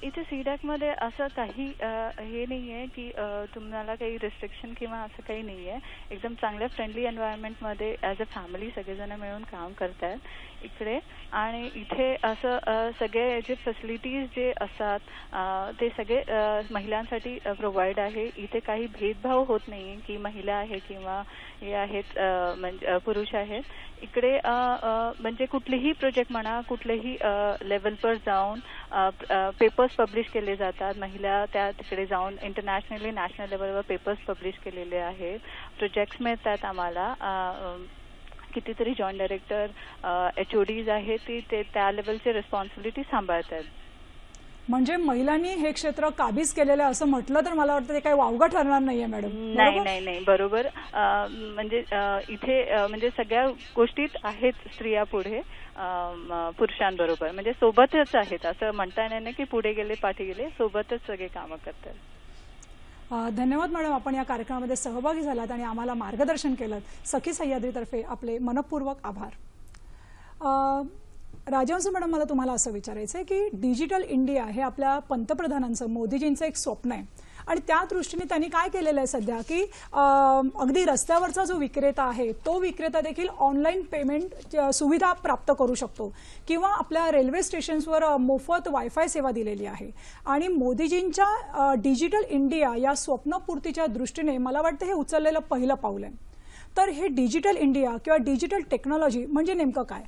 इथे सीडॅकमध्ये असं काही हे नाही आहे की तुम्हाला काही रिस्ट्रिक्शन किंवा असं काही नाही आहे. एकदम चांगल्या फ्रेंडली एन्व्हायरमेंटमध्ये ॲज अ फॅमिली सगळेजण मिळून काम करतात इकडे. आणि इथे असं सगळे जे फॅसिलिटीज जे असतात ते सगळे महिलांसाठी प्रोव्हाइड आहे. इथे काही भेदभाव होत नाही की महिला आहे किंवा हे आहेत म्हणजे पुरुष आहेत. इकडे म्हणजे कुठलेही प्रोजेक्ट म्हणा, कुठलेही लेवलवर जाऊन पेपर्स पब्लिश केले जातात. महिला त्या तिकडे जाऊन इंटरनॅशनली, नॅशनल लेवलवर पेपर्स पब्लिश केलेले आहेत. प्रोजेक्ट्स मिळतात आम्हाला. कितीतरी जॉईंट डायरेक्टर, HODs आहेत ते त्या लेवलची रिस्पॉन्सिबिलिटी सांभाळतात. म्हणजे महिलांनी हे क्षेत्र काबीज केलेलं आहे असं म्हटलं तर मला वाटतं ते काही वावगं ठरणार नाहीये मॅडम. नाही, बरोबर. म्हणजे इथे म्हणजे सगळ्या गोष्टीत आहेत स्त्रिया पुढे पुरुषांबरोबर, म्हणजे सोबतच आहेत. असं म्हणता येणार नाही की पुढे गेले पाठी गेले, सोबतच सगळे कामं करतात. धन्यवाद मॅडम, आपण या कार्यक्रमामध्ये सहभागी झालात आणि आम्हाला मार्गदर्शन केलं. सखी सह्याद्रीतर्फे आपले मनपूर्वक आभार. राजहंस मॅडम, मला तुम्हाला असं विचारायचं आहे की डिजिटल इंडिया हे आपल्या पंतप्रधानांचं, मोदीजींचं एक स्वप्न आहे आणि त्या दृष्टीने त्यांनी काय केलेलं आहे सध्या की अगदी रस्त्यावरचा जो विक्रेता आहे तो विक्रेता देखील ऑनलाईन पेमेंट सुविधा प्राप्त करू शकतो, किंवा आपल्या रेल्वे स्टेशन्सवर मोफत वायफाय सेवा दिलेली आहे. आणि मोदीजींच्या डिजिटल इंडिया या स्वप्नपूर्तीच्या दृष्टीने मला वाटतं हे उचललेलं पहिलं पाऊल आहे. तर हे डिजिटल इंडिया किंवा डिजिटल टेक्नॉलॉजी म्हणजे नेमकं काय?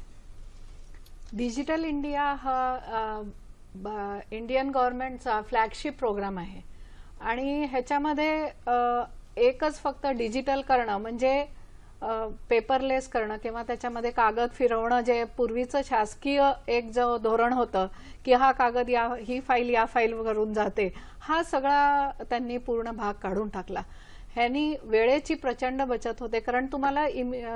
डिजिटल इंडिया हा इंडियन गव्हर्नमेंटचा फ्लॅगशिप प्रोग्राम आहे आणि ह्याच्यामध्ये एकच फक्त डिजिटल करणं म्हणजे पेपरलेस करणं किंवा त्याच्यामध्ये कागद फिरवणं, जे पूर्वीचं शासकीय एक जो धोरण होतं की हा कागद ही फाईल या फाईलवरून जाते, हा सगळा त्यांनी पूर्ण भाग काढून टाकला. ह्यानी वेळेची प्रचंड बचत होते, कारण तुम्हाला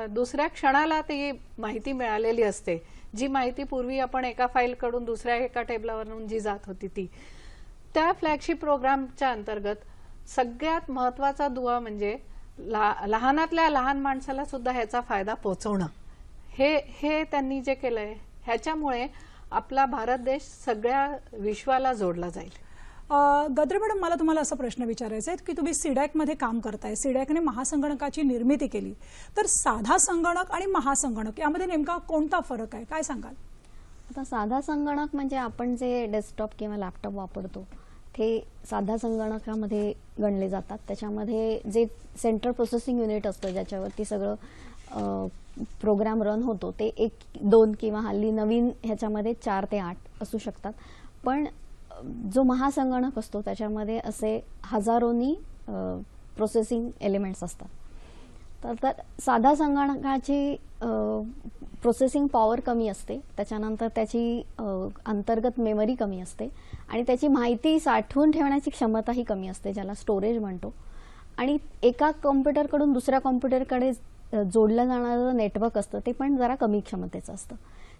दुसऱ्या क्षणाला ती माहिती मिळालेली असते. जी माहिती पूर्वी आपण एका फाईलकडून दुसऱ्या एका टेबलावरून जी जात होती ती. त्या फ्लॅगशिप प्रोग्रामच्या अंतर्गत सगळ्यात महत्त्वाचा दुवा म्हणजे लहानातल्या लहान माणसाला सुद्धा ह्याचा फायदा पोहोचवणं, हे त्यांनी जे केलंय ह्याच्यामुळे आपला भारत देश सगळ्या विश्वाला जोडला जाईल. गद्रे मॅडम, मला तुम्हाला असा प्रश्न विचारायचा आहे की तुम्ही सीडॅकमध्ये काम करताय, सीडॅकने महासंगणकाची निर्मिती केली, तर साधा संगणक आणि महासंगणक यामध्ये नेमका कोणता फरक आहे, काय सांगाल? आता साधा संगणक म्हणजे आपण जे डेस्कटॉप किंवा लॅपटॉप वापरतो ते साधा संगणकामध्ये गणले जातात. त्याच्यामध्ये जे सेंट्रल प्रोसेसिंग युनिट असतं ज्याच्यावरती सगळं प्रोग्राम रन होतो ते 1, 2 किंवा हल्ली नवीन ह्याच्यामध्ये 4 ते 8 असू शकतात. पण जो महासंगणक असतो त्याच्यामध्ये असे हजारोनी प्रोसेसिंग एलिमेंट्स असतात. तर साधा संगणकाची प्रोसेसिंग पॉवर कमी असते, त्याच्यानंतर त्याची अंतर्गत मेमरी कमी असते आणि त्याची माहिती साठवून ठेवण्याची क्षमताही कमी असते, ज्याला स्टोरेज म्हणतो. आणि एका कॉम्प्युटरकडून दुसऱ्या कॉम्प्युटरकडे जोडलं जाणारं नेटवर्क असतं ते पण जरा कमी क्षमतेचं असतं.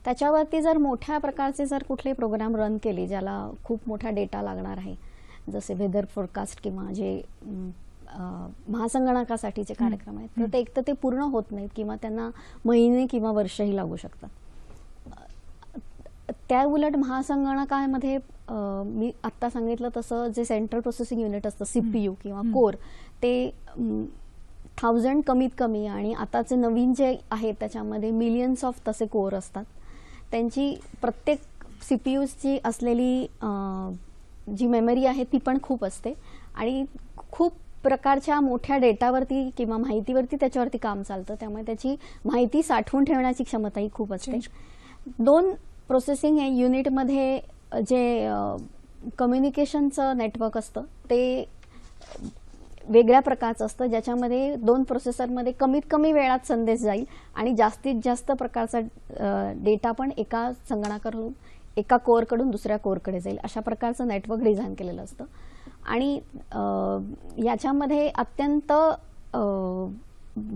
त्याच्यावरती जर मोठ्या प्रकारचे जर कुठले प्रोग्राम रन केले ज्याला खूप मोठा डेटा लागणार आहे, जसे वेदर फोरकास्ट किंवा जे महासंगणकासाठीचे कार्यक्रम आहेत, तर एक तर ते पूर्ण होत नाहीत किंवा त्यांना महिने किंवा वर्षही लागू शकतात. त्या उलट महासंगणकामध्ये मी आत्ता सांगितलं तसं जे सेंट्रल प्रोसेसिंग युनिट असतं CPU किंवा कोर ते 1000 कमीत कमी आणि आताचे नवीन जे आहेत त्याच्यामध्ये मिलियन्स ऑफ तसे कोर असतात. त्यांची प्रत्येक CPUची असलेली जी मेमरी आहे ती पण खूप असते आणि खूप प्रकारच्या मोठ्या डेटावरती किंवा माहितीवरती त्याच्यावरती काम चालतं, त्यामुळे त्याची माहिती साठवून ठेवण्याची क्षमताही खूप असते. 2 प्रोसेसिंग युनिटमध्ये जे कम्युनिकेशनचं नेटवर्क असतं ते वेगळ्या प्रकारचं असतं, ज्याच्यामध्ये 2 प्रोसेसरमध्ये कमीत कमी वेळात संदेश जाईल आणि जास्तीत जास्त प्रकारचा डेटा पण एका संगणकाकडून एका कोअरकडून दुसऱ्या कोअरकडे जाईल, अशा प्रकारचं नेटवर्क डिझाईन केलेलं असतं. आणि याच्यामध्ये अत्यंत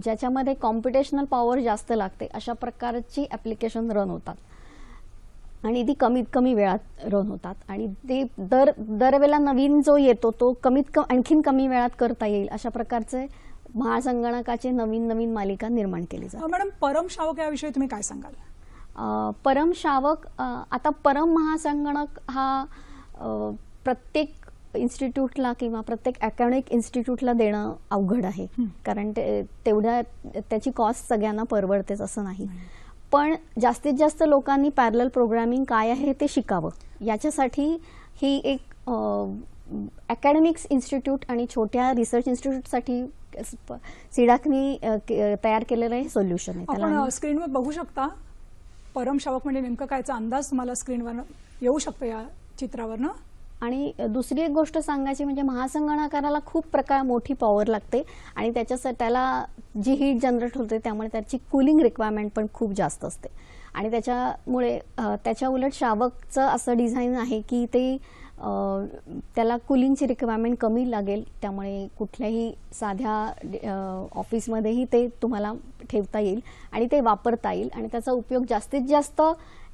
ज्याच्यामध्ये कॉम्प्युटेशनल पॉवर जास्त लागते अशा प्रकारची ॲप्लिकेशन रन होतात आणि ती कमीत कमी वेळात रन होतात आणि ते दरवेळेला नवीन जो येतो तो आणखीन कमी वेळात करता येईल अशा प्रकारचे महासंगणकाचे नवीन नवीन मालिका निर्माण केली जातात. मॅडम, परम शावक याविषयी तुम्ही काय सांगाल? परम शावक, आता परम महासंगणक हा प्रत्येक इन्स्टिट्यूटला किंवा प्रत्येक अकॅडमिक इन्स्टिट्यूटला देणं अवघड आहे, कारण तेवढ्या त्याची कॉस्ट सगळ्यांना परवडतेच असं नाही. पण जास्तीत जास्त लोकांनी पॅरलल प्रोग्रामिंग काय आहे ते शिकावं, याच्यासाठी ही एक अकॅडमिक्स इन्स्टिट्यूट आणि छोट्या रिसर्च इन्स्टिट्यूटसाठी सीडॅकनी तयार केलेलं हे सोल्युशन आहे. आपण स्क्रीनवर बघू शकता परम शावक म्हणजे नेमकं कायचा अंदाज तुम्हाला स्क्रीनवर येऊ शकतो या चित्रावरनं. आणि दुसरी एक गोष्ट सांगायची म्हणजे महासंगणकाला खूप मोठी पॉवर लागते आणि त्याच्यासाठी त्याला जी हीट जनरेट होते त्यामुळे त्याची कूलिंग रिक्वायरमेंट पण खूप जास्त असते आणि त्याच्यामुळे त्याच्या उलट शावकचं असं डिझाईन आहे की ते त्याला कूलिंगची रिक्वायरमेंट कमी लागेल, त्यामुळे कुठल्याही साध्या ऑफिसमध्येही ते तुम्हाला ठेवता येईल आणि ते वापरता येईल आणि त्याचा उपयोग जास्तीत जास्त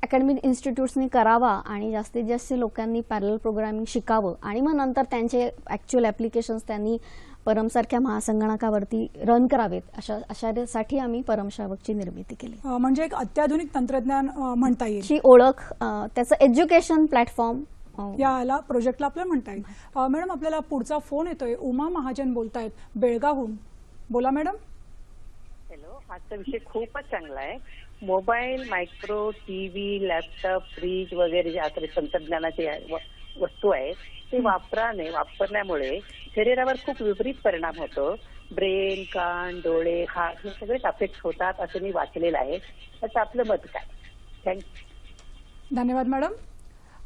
अकॅडमिक इन्स्टिट्यूट्सनी करावा आणि जास्तीत जास्त लोकांनी पॅरलल प्रोग्रामिंग शिकावं आणि मग नंतर त्यांचे ॲक्च्युअल ॲप्लिकेशन्स त्यांनी परमसारख्या महासंगणकावरती रन करावेत अशासाठी आम्ही परम शावकची निर्मिती केली. म्हणजे एक अत्याधुनिक तंत्रज्ञान म्हणता येईल, ची ओळख, त्याचं एज्युकेशन प्लॅटफॉर्म याला प्रोजेक्टला आपल्याला म्हणता येईल. मॅडम, आपल्याला पुढचा फोन येतोय, उमा महाजन बोलतायत बेळगावहून. बोला मॅडम. हॅलो, आजचा विषय खूपच चांगला आहे. Mobile, micro, TV, laptop, fridge वगैरे जे आता तंत्रज्ञानाचे वस्तू आहेत ते वापरल्यामुळे शरीरावर खूप विपरीत परिणाम होतो. ब्रेन, कान, डोळे, हात हे सगळेच अफेक्ट होतात असं मी वाचलेलं आहे. त्याचं आपलं मत काय? थँक्यू. धन्यवाद मॅडम.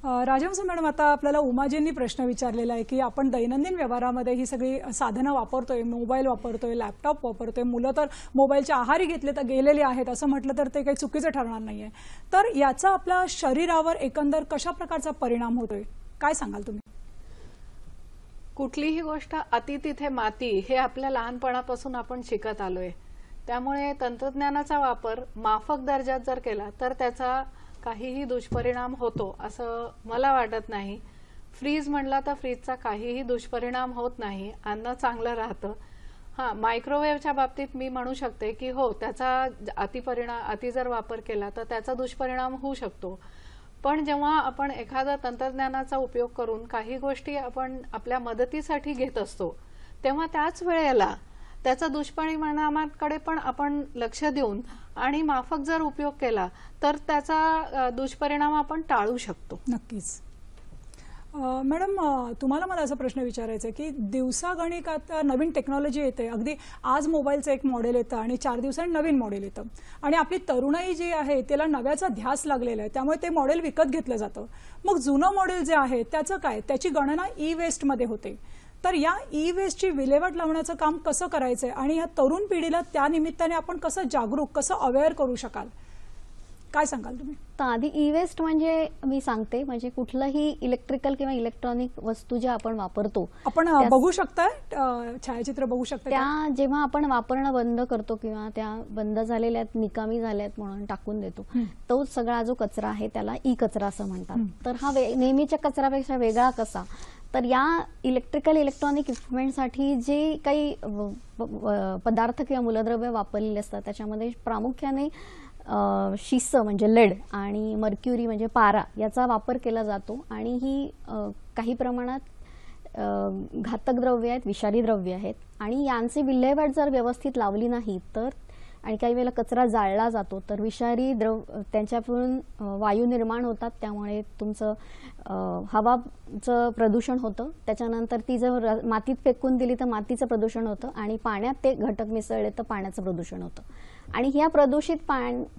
राजहंस मॅडम, आता आपल्याला उमाजींनी प्रश्न विचारलेला आहे की आपण दैनंदिन व्यवहारामध्ये ही सगळी साधनं वापरतोय, मोबाईल वापरतोय, लॅपटॉप वापरतोय, मुलं तर मोबाईलच्या आहारी गेलेली आहेत असं म्हटलं तर ते काही चुकीचं ठरणार नाहीये. तर याचा आपल्या शरीरावर एकंदर कशा प्रकारचा परिणाम होतोय, काय सांगाल तुम्ही? कुठलीही गोष्ट अति तिथे माती हे आपल्या लहानपणापासून आपण शिकत आलोय. त्यामुळे तंत्रज्ञानाचा वापर माफक दर्जात जर केला तर त्याचा काहीही दुष्परिणाम होतो असं मला वाटत नाही. फ्रीज म्हणला तर फ्रीजचा काहीही दुष्परिणाम होत नाही, अन्न चांगलं राहतं. हा, मायक्रोवेव्हच्या बाबतीत मी म्हणू शकते की हो, त्याचा अति जर वापर केला तर त्याचा दुष्परिणाम होऊ शकतो. पण जेव्हा आपण एखादा तंत्रज्ञानाचा उपयोग करून काही गोष्टी आपण आपल्या मदतीसाठी घेत असतो, तेव्हा त्याच वेळेला त्याचा दुष्परिणामांकडे पण आपण लक्ष देऊन आणि माफक जर उपयोग केला तर त्याचा दुष्परिणाम आपण टाळू शकतो. नक्कीच. मॅडम, तुम्हाला मला असा प्रश्न विचारायचा आहे की दिवसागणिक आता नवीन टेक्नॉलॉजी येते. अगदी आज मोबाईलचं एक मॉडेल येतं आणि 4 दिवसांनी नवीन मॉडेल येतं आणि आपली तरुणाई जी आहे त्याला नव्याचा ध्यास लागलेला आहे, त्यामुळे ते मॉडेल विकत घेतलं जातं. मग जुनं मॉडेल जे आहे त्याचं काय? त्याची गणना ई वेस्टमध्ये होते. तर या ई वेस्टची विल्हेवाट लावण्याचं काम कसं करायचंय आणि ह्या तरुण पिढीला त्या निमित्ताने आपण कसं जागरूक, कसं अवेअर करू शकाल, काय सांगाल तुम्ही? तर आधी ई वेस्ट म्हणजे मी सांगते, म्हणजे कुठलंही इलेक्ट्रिकल किंवा इलेक्ट्रॉनिक वस्तू ज्या आपण वापरतो, आपण बघू शकताय, छायाचित्र बघू शकता, त्या जेव्हा आपण वापरणं बंद करतो किंवा त्या बंद झालेल्या निकामी झाल्यात म्हणून टाकून देतो, तो सगळा जो कचरा आहे त्याला ई कचरा असं म्हणतात. तर हा नेहमीच्या कचऱ्यापेक्षा वेगळा कसा? तर या इलेक्ट्रॉनिक इक्विपमेंटसाठी जे काही पदार्थ किंवा मूलद्रव्य वापरलेले असतात त्याच्यामध्ये प्रामुख्याने शिसं म्हणजे लेड आणि मर्क्युरी म्हणजे पारा याचा वापर केला जातो. आणि ही काही प्रमाणात घातक द्रव्य आहेत, विषारी द्रव्य आहेत आणि यांची विल्हेवाट जर व्यवस्थित लावली नाही तर, आणि काही वेळेला कचरा जाळला जातो तर विषारी त्यांच्याकडून वायू निर्माण होतात, त्यामुळे तुमचं हवाचं प्रदूषण होतं. त्याच्यानंतर ती जर मातीत फेकून दिली तर मातीचं प्रदूषण होतं आणि पाण्यात ते घटक मिसळले तर पाण्याचं प्रदूषण होतं. आणि ह्या प्रदूषित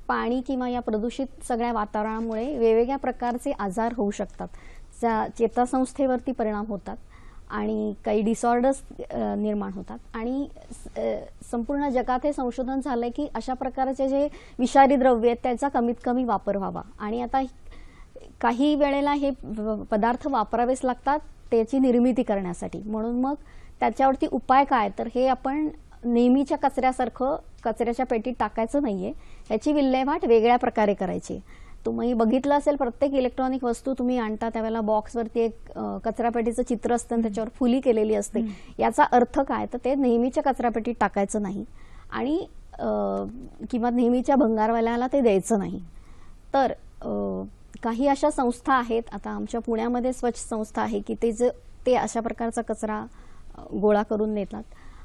पाणी किंवा या प्रदूषित सगळ्या वातावरणामुळे वेगवेगळ्या प्रकारचे आजार होऊ शकतात, चेतासंस्थेवरती परिणाम होतात आणि काही डिसऑर्डर्स निर्माण होतात. आणि संपूर्ण जगात हे संशोधन झालंय की अशा प्रकारचे जे विषारी द्रव्य आहेत त्याचा कमीत कमी वापर व्हावा. आणि आता काही वेळेला हे पदार्थ वापरावेच लागतात त्याची निर्मिती करण्यासाठी, म्हणून मग त्याच्यावरती उपाय काय? तर हे आपण नेहमीच्या कचऱ्यासारखं कचऱ्याच्या पेटीत टाकायचं नाहीये, ह्याची विल्हेवाट वेगळ्या प्रकारे करायची. तुम्ही बघितलं असेल, प्रत्येक इलेक्ट्रॉनिक वस्तू तुम्ही आणता त्यावेळेला बॉक्सवरती एक कचरापेटीचं चित्र असतं आणि त्याच्यावर फुली केलेली असते. याचा अर्थ काय? तर ते नेहमीच्या कचरापेटीत टाकायचं नाही आणि किंवा नेहमीच्या भंगारवाल्याला ते द्यायचं नाही. तर काही अशा संस्था आहेत, आता आमच्या पुण्यामध्ये स्वच्छ संस्था आहे की ते अशा प्रकारचा कचरा गोळा करून नेतात.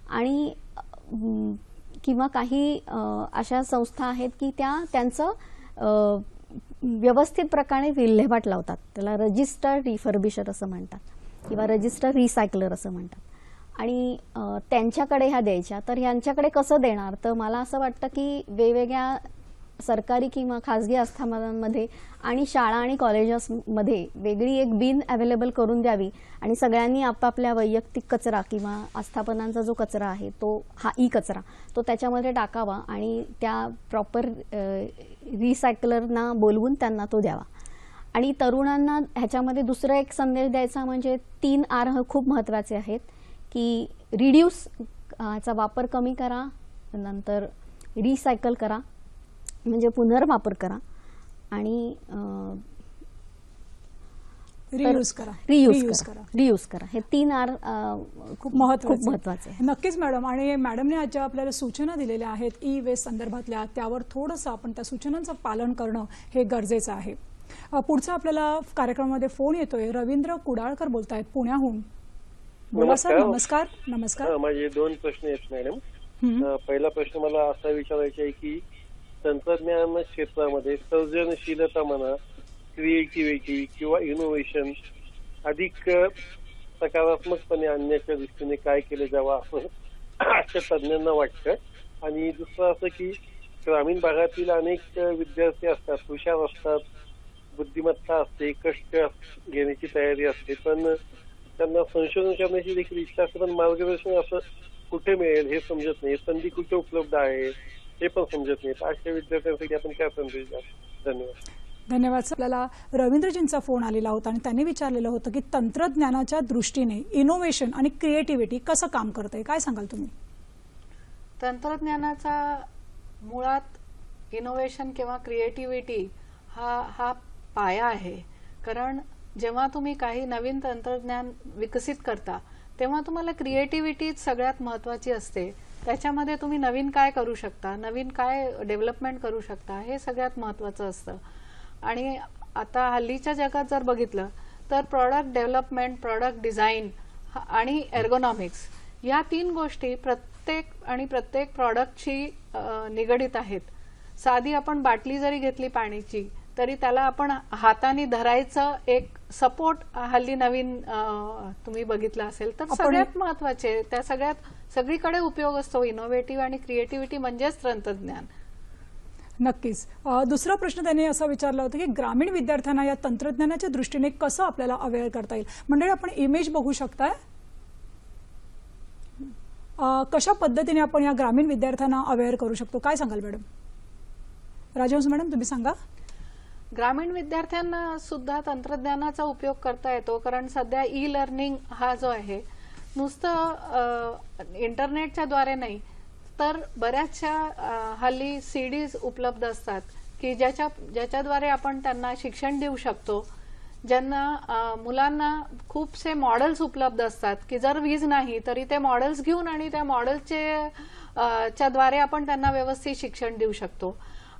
आणि किंवा काही अशा संस्था आहेत की त्यांचं व्यवस्थित प्रकारे विल्हेवाट लावतात, त्याला रजिस्टर्ड रिफर्बिशर असं म्हणतात किंवा रजिस्टर्ड रिसायकलर असं म्हणतात. आणि त्यांच्याकडे ह्या द्यायच्या. तर ह्यांच्याकडे कसं देणार? तर मला असं वाटतं की वेगवेगळ्या सरकारी किंवा खाजगी आस्थापनांमध्ये आणि शाळा आणि कॉलेजेसमध्ये वेगळी एक बिन अवेलेबल करून द्यावी आणि सगळ्यांनी आपापल्या वैयक्तिक कचरा किंवा आस्थापनांचा जो कचरा आहे तो हा ई कचरा तो त्याच्यामध्ये टाकावा आणि त्या प्रॉपर रिसायकलरना बोलवून त्यांना तो द्यावा. आणि तरुणांना ह्याच्यामध्ये दुसरा एक संदेश द्यायचा म्हणजे 3 R खूप महत्त्वाचे आहेत की रिड्यूस, चा वापर कमी करा, नंतर रिसायकल करा म्हणजे पुनर्वापर करा आणि रियूज करा. रियूज करा. हे 3 R खूप महत्त्वाचे आहे. नक्कीच मॅडम. आणि मॅडमने आज ज्या आपल्याला सूचना दिलेल्या आहेत ई वेस्ट संदर्भातल्या, त्यावर थोडंसं आपण त्या सूचनांचं पालन करणं हे गरजेचं आहे. पुढचा आपल्याला कार्यक्रमामध्ये फोन येतोय. रवींद्र कुडाळकर बोलतायत पुण्याहून. बोला सर. नमस्कार. नमस्कार. माझे 2 प्रश्न आहेत मॅडम. पहिला प्रश्न मला असा विचारायचा आहे की तंत्रज्ञान क्षेत्रामध्ये सर्जनशीलता म्हणा, क्रिएटिव्हिटी किंवा इनोव्हेशन अधिक सकारात्मकपणे आणण्याच्या दृष्टीने काय केलं जावं असं अशा तज्ञांना वाटतं. आणि दुसरं असं की ग्रामीण भागातील अनेक विद्यार्थी असतात, हुशार असतात, बुद्धिमत्ता असते, कष्ट घेण्याची तयारी असते, पण त्यांना संशोधन करण्याची देखील इच्छा असते, पण मार्गदर्शन असं कुठे मिळेल हे समजत नाही, संधी कुठे उपलब्ध आहे हे पण समजत नाही. अशा विद्यार्थ्यांसाठी आपण काय संदेश द्याल? धन्यवाद. धन्यवाद. आपल्याला रवींद्रजींचा फोन आलेला होता आणि त्यांनी विचारलेलं होतं की तंत्रज्ञानाच्या दृष्टीने इनोव्हेशन आणि क्रिएटिव्हिटी कसं काम करतंय, काय सांगाल तुम्ही? तंत्रज्ञानाचा मुळात इनोव्हेशन किंवा क्रिएटिव्हिटी हा पाया आहे. कारण जेव्हा तुम्ही काही नवीन तंत्रज्ञान विकसित करता तेव्हा तुम्हाला क्रिएटिव्हिटी सगळ्यात महत्त्वाची असते. त्याच्यामध्ये तुम्ही नवीन काय करू शकता, नवीन काय डेव्हलपमेंट करू शकता, हे सगळ्यात महत्त्वाचं असतं. आणि आता हल्लीच्या जगात जर बघितलं तर प्रॉडक्ट डेव्हलपमेंट, प्रॉडक्ट डिझाईन आणि एर्गोनॉमिक्स या 3 गोष्टी प्रत्येक प्रॉडक्टशी निगडित आहेत. साधी आपण बाटली जरी घेतली पाण्याची तरी त्याला आपण हाताने धरायचं एक सपोर्ट हल्ली नवीन तुम्ही बघितलं असेल तर सगळ्यात महत्वाचे, त्या सगळीकडे उपयोग असतो. इनोव्हेटिव्ह आणि क्रिएटिव्हिटी म्हणजेच तंत्रज्ञान. नक्कीच. दुसरा प्रश्न त्यांनी असा विचारला होता की ग्रामीण विद्यार्थ्यांना या तंत्रज्ञानाच्या दृष्टीने कसं आपल्याला अवेअर करता येईल. म्हणजे आपण इमेज बघू शकताय, कशा पद्धतीने आपण या ग्रामीण विद्यार्थ्यांना अवेअर करू शकतो, काय सांगाल मॅडम? राजहंस मॅडम तुम्ही सांगा. ग्रामीण विद्यार्थ्यांना सुद्धा तंत्रज्ञानाचा उपयोग करता येतो, कारण सध्या ई लर्निंग हा जो आहे नुसतं इंटरनेटच्या द्वारे नाही तर बऱ्याचशा हल्ली सीडीज उपलब्ध असतात की ज्याच्याद्वारे आपण त्यांना शिक्षण देऊ शकतो. ज्यांना मुलांना खूपसे मॉडेल्स उपलब्ध असतात की जर वीज नाही तरी ते मॉडेल्स घेऊन आणि त्या मॉडेल्सच्या द्वारे आपण त्यांना व्यवस्थित शिक्षण देऊ शकतो.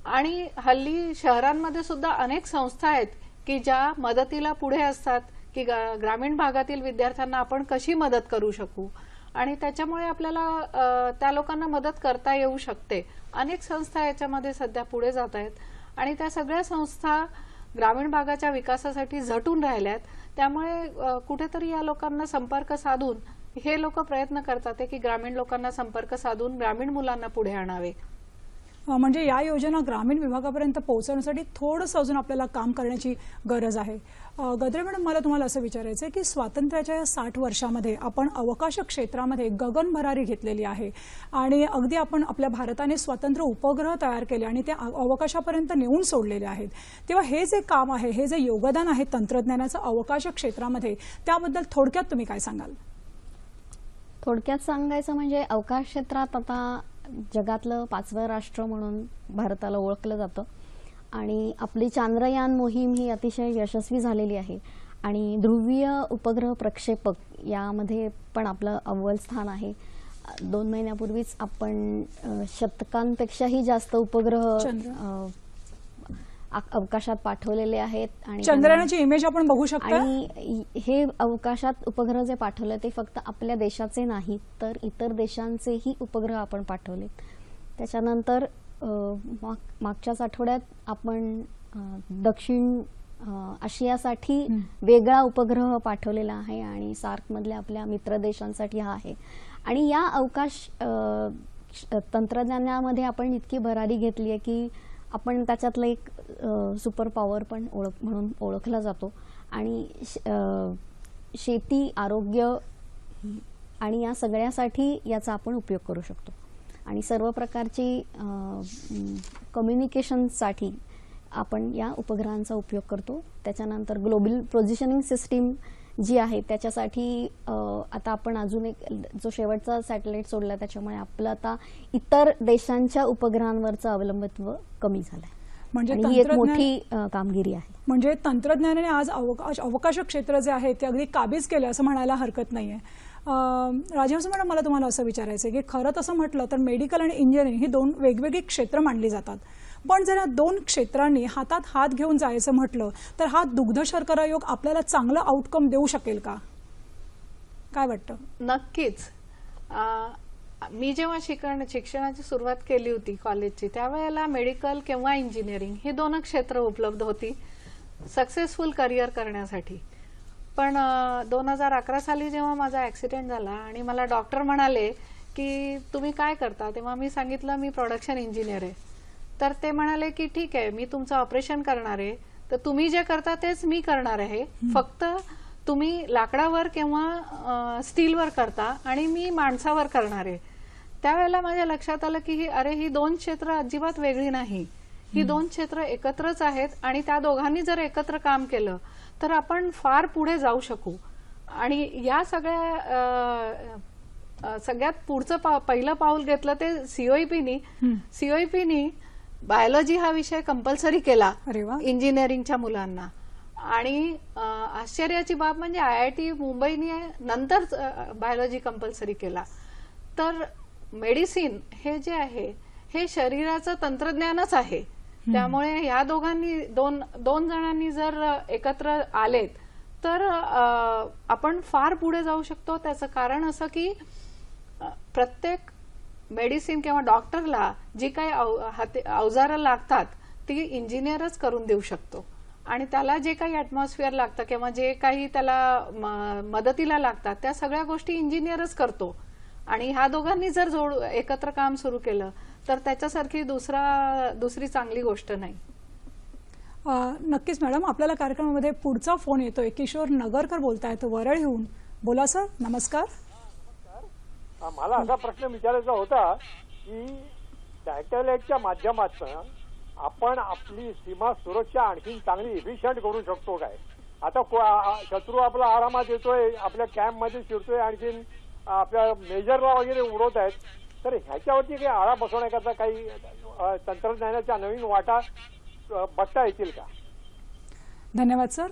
आणि हल्ली शहरांमध्ये सुद्धा अनेक संस्था आहेत की ज्या मदतीला पुढे असतात की ग्रामीण भागातील विद्यार्थ्यांना आपण कशी मदत करू शकू आणि त्याच्यामुळे आपल्याला त्या लोकांना मदत करता येऊ शकते. अनेक संस्था याच्यामध्ये सध्या पुढे जात आहेत आणि त्या सगळ्या संस्था ग्रामीण भागाच्या विकासासाठी झटून राहिल्यात. त्यामुळे कुठेतरी या लोकांना संपर्क साधून हे लोक प्रयत्न करतात की ग्रामीण लोकांना संपर्क साधून ग्रामीण मुलांना पुढे आणावे. म्हणजे या योजना ग्रामीण विभागापर्यंत पोहोचवण्यासाठी थोडंसं अजून आपल्याला काम करण्याची गरज आहे. गद्रे मॅडम, मला तुम्हाला असं विचारायचं आहे की स्वातंत्र्याच्या या 60 वर्षामध्ये आपण अवकाश क्षेत्रामध्ये गगनभरारी घेतलेली आहे आणि अगदी आपण आपल्या भारताने स्वतंत्र उपग्रह तयार केले आणि ते अवकाशापर्यंत नेऊन सोडलेले आहेत. तेव्हा हे जे काम आहे, हे जे योगदान आहे तंत्रज्ञानाचं अवकाश क्षेत्रामध्ये, त्याबद्दल थोडक्यात तुम्ही काय सांगाल? थोडक्यात सांगायचं म्हणजे अवकाश क्षेत्रात आता जगातलं 5वं राष्ट्र म्हणून भारताला ओळखलं जातं आणि आपली चांद्रयान मोहीम ही अतिशय यशस्वी झालेली आहे आणि ध्रुवीय उपग्रह प्रक्षेपक यामध्ये पण आपलं अव्वल स्थान आहे. 2 महिन्यापूर्वीच आपण शतकांपेक्षाही जास्त उपग्रह अवकाशात पाठवलेले आहेत आणि चंद्रयानाची इमेज आपण बघू शकतो. आणि हे अवकाशात उपग्रह जे पाठवले ते फक्त आपल्या देशाचे नाही तर इतर देशांचेही उपग्रह आपण पाठवले. त्याच्यानंतर मागच्याच आठवड्यात आपण दक्षिण आशियासाठी वेगळा उपग्रह पाठवलेला आहे आणि सार्क मधल्या आपल्या मित्र देशांसाठी हा आहे. आणि या अवकाश तंत्रज्ञानामध्ये आपण इतकी भरारी घेतली आहे की आपण त्याच्यातलं एक सुपर पॉवर पण म्हणून ओळखला जातो. आणि शेती, आरोग्य आणि या सगळ्यासाठी याचा आपण उपयोग करू शकतो. आणि सर्व प्रकारची कम्युनिकेशनसाठी आपण या उपग्रहांचा उपयोग करतो. त्याच्यानंतर ग्लोबल पोझिशनिंग सिस्टीम जी आहे त्याच्यासाठी आता आपण अजून एक जो शेवटचा सॅटेलाइट सोडला त्याच्यामुळे आपलं आता इतर देशांच्या उपग्रहांवरचं अवलंबित्व कमी झालंय. म्हणजे ही एक मोठी कामगिरी आहे. म्हणजे तंत्रज्ञानाने आज अवकाश क्षेत्र जे आहे ते अगदी काबीज केले असं म्हणायला हरकत नाहीये. राजहंस मॅडम, मला तुम्हाला असं विचारायचं आहे की खरं तसं म्हटलं तर मेडिकल आणि इंजिनिअरिंग ही 2 वेगवेगळी क्षेत्र मानली जातात. पण जर या 2 क्षेत्रांनी हातात हात घेऊन जायचं म्हटलं तर हा दुग्ध शर्करा योग आपल्याला चांगलं आउटकम देऊ शकेल का? काय वाटतं? नक्कीच. मी जेव्हा शिक्षणाची सुरुवात केली होती कॉलेजची त्यावेळेला मेडिकल किंवा इंजिनिअरिंग ही 2 क्षेत्र उपलब्ध होती सक्सेसफुल करिअर करण्यासाठी. पण 2011 साली जेव्हा माझा ऍक्सिडेंट झाला आणि मला डॉक्टर म्हणाले की तुम्ही काय करता, तेव्हा मी सांगितलं मी प्रोडक्शन इंजिनियर आहे. तर ते म्हणाले की ठीक आहे, मी तुमचं ऑपरेशन करणार आहे, तर तुम्ही जे करता तेच मी करणार आहे, फक्त तुम्ही लाकडावर किंवा स्टीलवर करता आणि मी माणसावर करणार आहे. त्यावेळेला माझ्या लक्षात आलं की ही 2 क्षेत्र अजिबात वेगळी नाही, ही 2 क्षेत्र एकत्रच आहेत आणि त्या दोघांनी जर एकत्र काम केलं तर आपण फार पुढे जाऊ शकू. आणि या सगळ्यात पुढचं पहिलं पाऊल घेतलं ते सीओईपीनी बायोलॉजी हा विषय कंपल्सरी केला इंजिनिअरिंगच्या मुलांना. आणि आश्चर्याची बाब म्हणजे IIT मुंबईने नंतर बायोलॉजी कंपल्सरी केला. तर मेडिसिन हे जे आहे हे शरीराचं तंत्रज्ञानच आहे. त्यामुळे ह्या दोन जणांनी जर एकत्र आलेत तर आपण फार पुढे जाऊ शकतो. त्याचं कारण असं की प्रत्येक मेडिसिन किंवा डॉक्टरला जी काही अवजारं लागतात ती इंजिनियरच करून देऊ शकतो आणि त्याला जे काही ॲटमॉस्फिअर लागतं किंवा जे काही त्याला मदतीला लागतात त्या सगळ्या गोष्टी इंजिनियरच करतो. आणि ह्या दोघांनी जर एकत्र काम सुरू केलं तर त्याच्यासारखी दुसरी चांगली गोष्ट नाही. नक्कीच मॅडम, आपल्याला कार्यक्रमामध्ये पुढचा फोन येतोय. किशोर नगरकर बोलतायत वरळीहून. बोला सर. नमस्कार. मला असा प्रश्न विचारायचा होता की सॅटेलाइटच्या माध्यमातून आपण आपली सीमा सुरक्षा आणखी चांगली इफिशियंट करू शकतो काय? आता शत्रू आपला आरामात येतोय, आपल्या कॅम्प मध्ये शिरतोय, आणखीन आपल्या मेजरला वगैरे उडवत आहेत, तर ह्याच्यावरती काही आळा बसवण्याकरता काही तंत्रज्ञानाच्या नवीन वाटा बघता येतील का? धन्यवाद सर.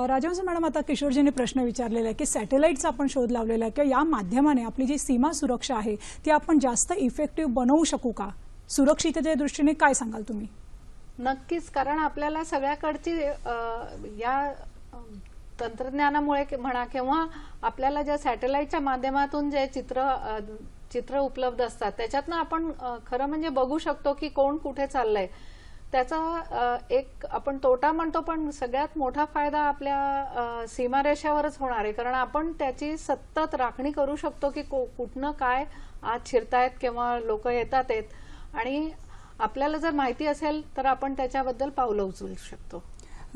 राजहंस मॅडम, आता किशोरजींनी प्रश्न विचारलेला आहे की सॅटेलाइटचा आपण शोध लावलेला आहे किंवा या माध्यमाने आपली जी सीमा सुरक्षा आहे ती आपण जास्त इफेक्टिव्ह बनवू शकू का? सुरक्षिततेच्या दृष्टीने काय सांगाल तुम्ही? नक्कीच, कारण आपल्याला सगळ्याकडची या तंत्रज्ञानामुळे म्हणा किंवा आपल्याला ज्या सॅटेलाइटच्या माध्यमातून जे चित्र उपलब्ध असतात त्याच्यातनं आपण खरं म्हणजे बघू शकतो की कोण कुठे चाललंय. त्याचा एक आपण तोटा म्हणतो, पण सगळ्यात मोठा फायदा आपल्या सीमारेषेवरच होणार आहे, कारण आपण त्याची सतत राखणी करू शकतो की कुठनं काय आत शिरतायत किंवा लोक येतात आहेत, आणि आपल्याला जर माहिती असेल तर आपण त्याच्याबद्दल पावलं उचलू शकतो.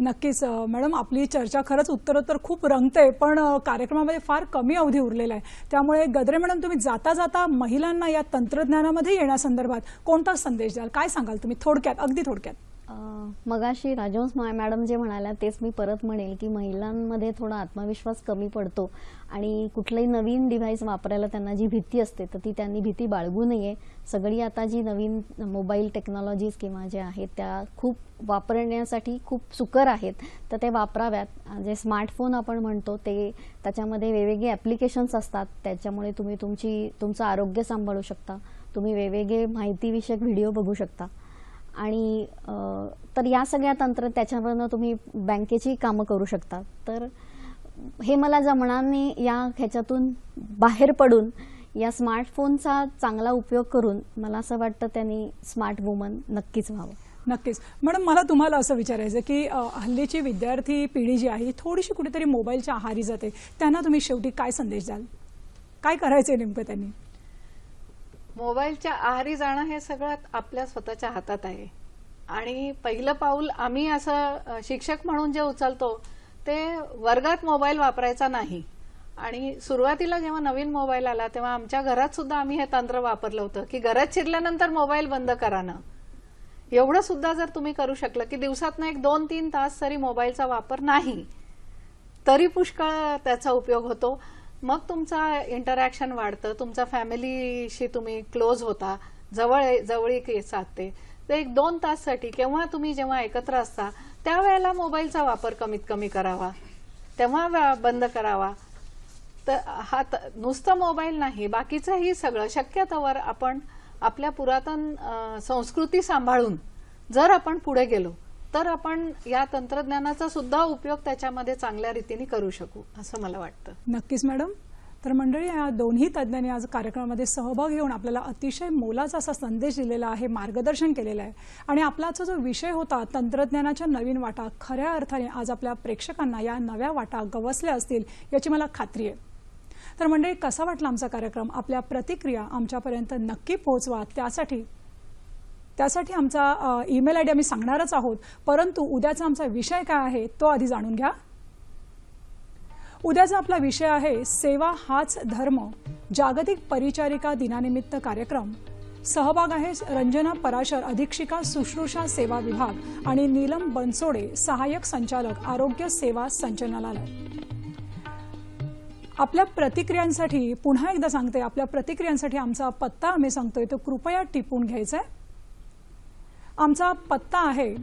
नक्कीच मॅडम, आपली चर्चा खरंच उत्तरोत्तर खूप रंगते, पण कार्यक्रमामध्ये फार कमी अवधी उरलेला आहे. त्यामुळे गद्रे मॅडम, तुम्ही जाता जाता महिलांना या तंत्रज्ञानामध्ये येण्यासंदर्भात कोणता संदेश द्याल? काय सांगाल तुम्ही थोडक्यात, अगदी थोडक्यात? मगाशी राजहंस मॅडम जे म्हणाल्या तेच मी परत म्हणेल की महिलांमध्ये थोडा आत्मविश्वास कमी पडतो आणि कुठलंही नवीन डिव्हाइस वापरायला त्यांना जी भीती असते तर ती त्यांनी भीती बाळगू नये. सगळी आता जी नवीन मोबाईल टेक्नॉलॉजीज किंवा जे आहेत त्या खूप वापरण्यासाठी खूप सुकर आहेत, तर ते वापराव्यात. जे स्मार्टफोन आपण म्हणतो ते त्याच्यामध्ये वेगवेगळे ॲप्लिकेशन्स असतात, त्याच्यामुळे तुम्ही तुमचं आरोग्य सांभाळू शकता, तुम्ही वेगवेगळे माहितीविषयक व्हिडिओ बघू शकता आणि तर या सगळ्या त्याच्यावरनं तुम्ही बँकेची कामं करू शकता. तर हे मला जमणाने या ह्याच्यातून बाहेर पडून या स्मार्टफोनचा चांगला उपयोग करून मला असं वाटतं त्यांनी स्मार्ट वुमन नक्कीच व्हावं. नक्कीच. मॅडम, मला तुम्हाला असं विचारायचं की हल्लीची विद्यार्थी पिढी जी आहे थोडीशी कुठेतरी मोबाईलच्या आहारी जाते, त्यांना तुम्ही शेवटी काय संदेश द्याल? काय करायचंय नेमकं त्यांनी? मोबाईलच्या आहारी जाणं हे सगळं आपल्या स्वतःच्या हातात आहे आणि पहिलं पाऊल आम्ही असं शिक्षक म्हणून जे उचलतो ते वर्गात मोबाईल वापरायचा नाही. आणि सुरुवातीला जेव्हा नवीन मोबाईल आला तेव्हा आमच्या घरात सुद्धा आम्ही हे तंत्र वापरलं होतं की घरात शिरल्यानंतर मोबाईल बंद करा ना. एवढं सुद्धा जर तुम्ही करू शकलं की दिवसातनं 1-2-3 तास तरी मोबाईलचा वापर नाही तरी पुष्कळ त्याचा उपयोग होतो. मग तुमचा इंटरॅक्शन वाढतं, तुमचा फॅमिलीशी तुम्ही क्लोज होता, जवळीक साधते. ते 1-2 ताससाठी किंवा तुम्ही जेव्हा एकत्र असता त्यावेळेला मोबाईलचा वापर कमीत कमी करावा, तेव्हा बंद करावा. तर हा नुसतं मोबाईल नाही, बाकीचंही सगळं शक्यतोवर आपण आपल्या पुरातन संस्कृती सांभाळून जर आपण पुढे गेलो तर आपण या तंत्रज्ञानाचा सुद्धा उपयोग त्याच्यामध्ये चांगल्या रीतीने करू शकू असं मला वाटतं. नक्कीच मॅडम. तर मंडळी, या दोन्ही तज्ज्ञांनी आज कार्यक्रमामध्ये सहभाग घेऊन आपल्याला अतिशय मोलाचा असा संदेश दिलेला आहे, मार्गदर्शन केलेलं आहे. आणि आपलाचा जो विषय होता तंत्रज्ञानाच्या नवीन वाटा, खऱ्या अर्थाने आज आपल्या प्रेक्षकांना या नव्या वाटा गवसल्या असतील याची मला खात्री आहे. तर मंडळी, कसा वाटला आमचा कार्यक्रम? आपल्या प्रतिक्रिया आमच्यापर्यंत नक्की पोहोचवा. त्यासाठी आमचा ईमेल आयडी आम्ही सांगणारच आहोत, परंतु उद्याचा आमचा विषय काय आहे तो आधी जाणून घ्या. उद्याचा आपला विषय आहे सेवा हाच धर्म, जागतिक परिचारिका दिनानिमित्त कार्यक्रम. सहभाग आहे रंजना पराशर, अधीक्षिका शुश्रूषा सेवा विभाग, आणि नीलम बनसोडे, सहाय्यक संचालक, आरोग्य सेवा संचालनालय. आपल्या प्रतिक्रियांसाठी पुन्हा एकदा सांगते, आपल्या प्रतिक्रियांसाठी आमचा पत्ता आम्ही सांगतोय तो कृपया टिपून घ्यायचा आहे. आमचा पत्ता आहे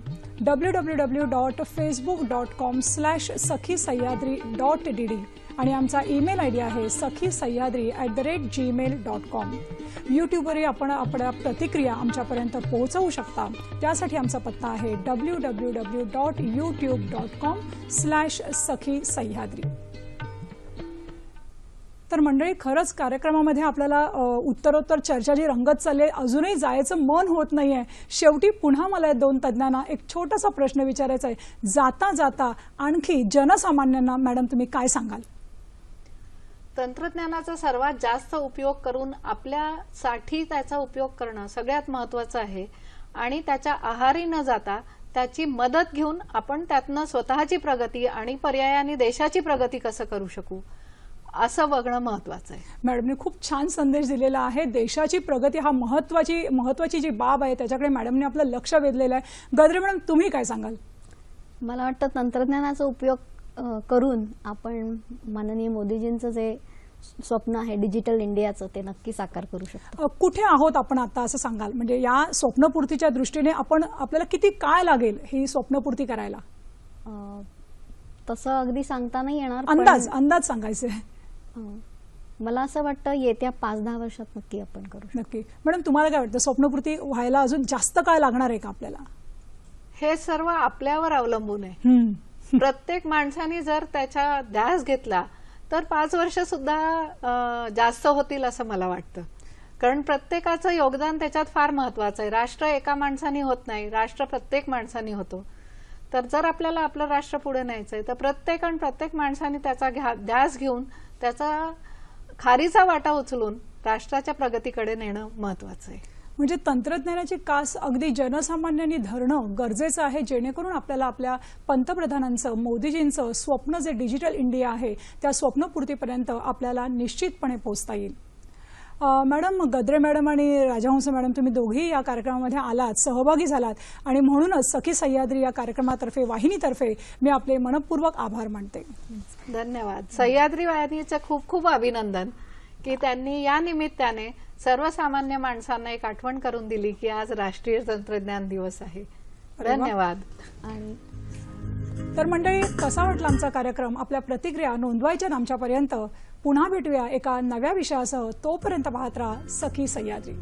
www.facebook.com/sakhisayadri.dd आणि आमचा ईमेल आयडी आहे sakhisayadri@gmail.com. यूट्यूबवरही आपण आपल्या प्रतिक्रिया आमच्यापर्यंत पोहोचवू शकता. त्यासाठी आमचा पत्ता आहे www.youtube.com/sakhisayadri. तर मंडळी, खरंच कार्यक्रमामध्ये आपल्याला उत्तरोत्तर चर्चा जी रंगत चालली आहे, अजूनही जायचं मन होत नाहीये. शेवटी पुन्हा मला या दोन तज्ज्ञांना एक छोटासा प्रश्न विचारायचा आहे. जाता जाता आणखी जनसामान्यांना मॅडम तुम्ही काय सांगाल? तंत्रज्ञानाचा सर्वात जास्त उपयोग करून आपल्यासाठी त्याचा उपयोग करणं सगळ्यात महत्वाचं आहे आणि त्याच्या आहारी न जाता त्याची मदत घेऊन आपण त्यातनं स्वतःची प्रगती आणि पर्यायाने देशाची प्रगती कसं करू शकू असं बघणं महत्वाचं आहे. मॅडमने खूप छान संदेश दिलेला आहे. देशाची प्रगती हा महत्वाची जी बाब आहे त्याच्याकडे मॅडमने आपलं लक्ष वेधलेलं आहे. गद्रे मॅडम, तुम्ही काय सांगाल? मला वाटतं तंत्रज्ञानाचा उपयोग करून आपण माननीय मोदीजींचं जे स्वप्न आहे डिजिटल इंडियाचं ते नक्की साकार करू शकतो. कुठे आहोत आपण आता असं सांगाल? म्हणजे या स्वप्नपूर्तीच्या दृष्टीने आपल्याला किती काळ लागेल ही स्वप्नपूर्ती करायला? तसं अगदी सांगता नाही येणार. अंदाज सांगायचे. मला असं वाटतं येत्या 5-10 वर्षात नक्की आपण करू. नक्की. मॅडम, तुम्हाला काय वाटतं, स्वप्नपूर्ती व्हायला अजून जास्त काळ लागणार आहे का आपल्याला? हे सर्व आपल्यावर अवलंबून आहे. प्रत्येक माणसाने जर त्याचा ध्यास घेतला तर 5 वर्ष सुद्धा जास्त होतील असं मला वाटतं. कारण प्रत्येकाचं योगदान त्याच्यात फार महत्वाचं आहे. राष्ट्र एका माणसाने होत नाही, राष्ट्र प्रत्येक माणसाने होतो. तर जर आपल्याला आपलं राष्ट्र पुढे न्यायचंय तर प्रत्येक माणसाने त्याचा ध्यास घेऊन त्याचा खारीचा वाटा उचलून राष्ट्राच्या प्रगतीकडे नेणं महत्वाचं आहे. म्हणजे तंत्रज्ञानाची कास अगदी जनसामान्यांनी धरणं गरजेचं आहे, जेणेकरून आपल्याला आपल्या पंतप्रधानांचं, मोदीजींचं स्वप्न जे डिजिटल इंडिया आहे त्या स्वप्नपूर्तीपर्यंत आपल्याला निश्चितपणे पोहोचता येईल. मॅडम, गद्रे मॅडम आणि राजहंस मॅडम, तुम्ही दोघेही या कार्यक्रमामध्ये आलात, सहभागी झालात आणि म्हणूनच सखी सह्याद्री या कार्यक्रमातर्फे, वाहिनीतर्फे मी आपले मनपूर्वक आभार मानते. धन्यवाद. सह्याद्री वाहिनीचं खूप खूप अभिनंदन की त्यांनी या निमित्ताने सर्वसामान्य माणसांना एक आठवण करून दिली की आज राष्ट्रीय तंत्रज्ञान दिवस आहे. धन्यवाद. आणि तर मंडळी, कसा वाटला आमचा कार्यक्रम? आपल्या प्रतिक्रिया नोंदवायच्या आमच्यापर्यंत. पुन्हा भेटूया एका नव्या विषयासह. तोपर्यंत पाहत राहा सखी सह्याद्री.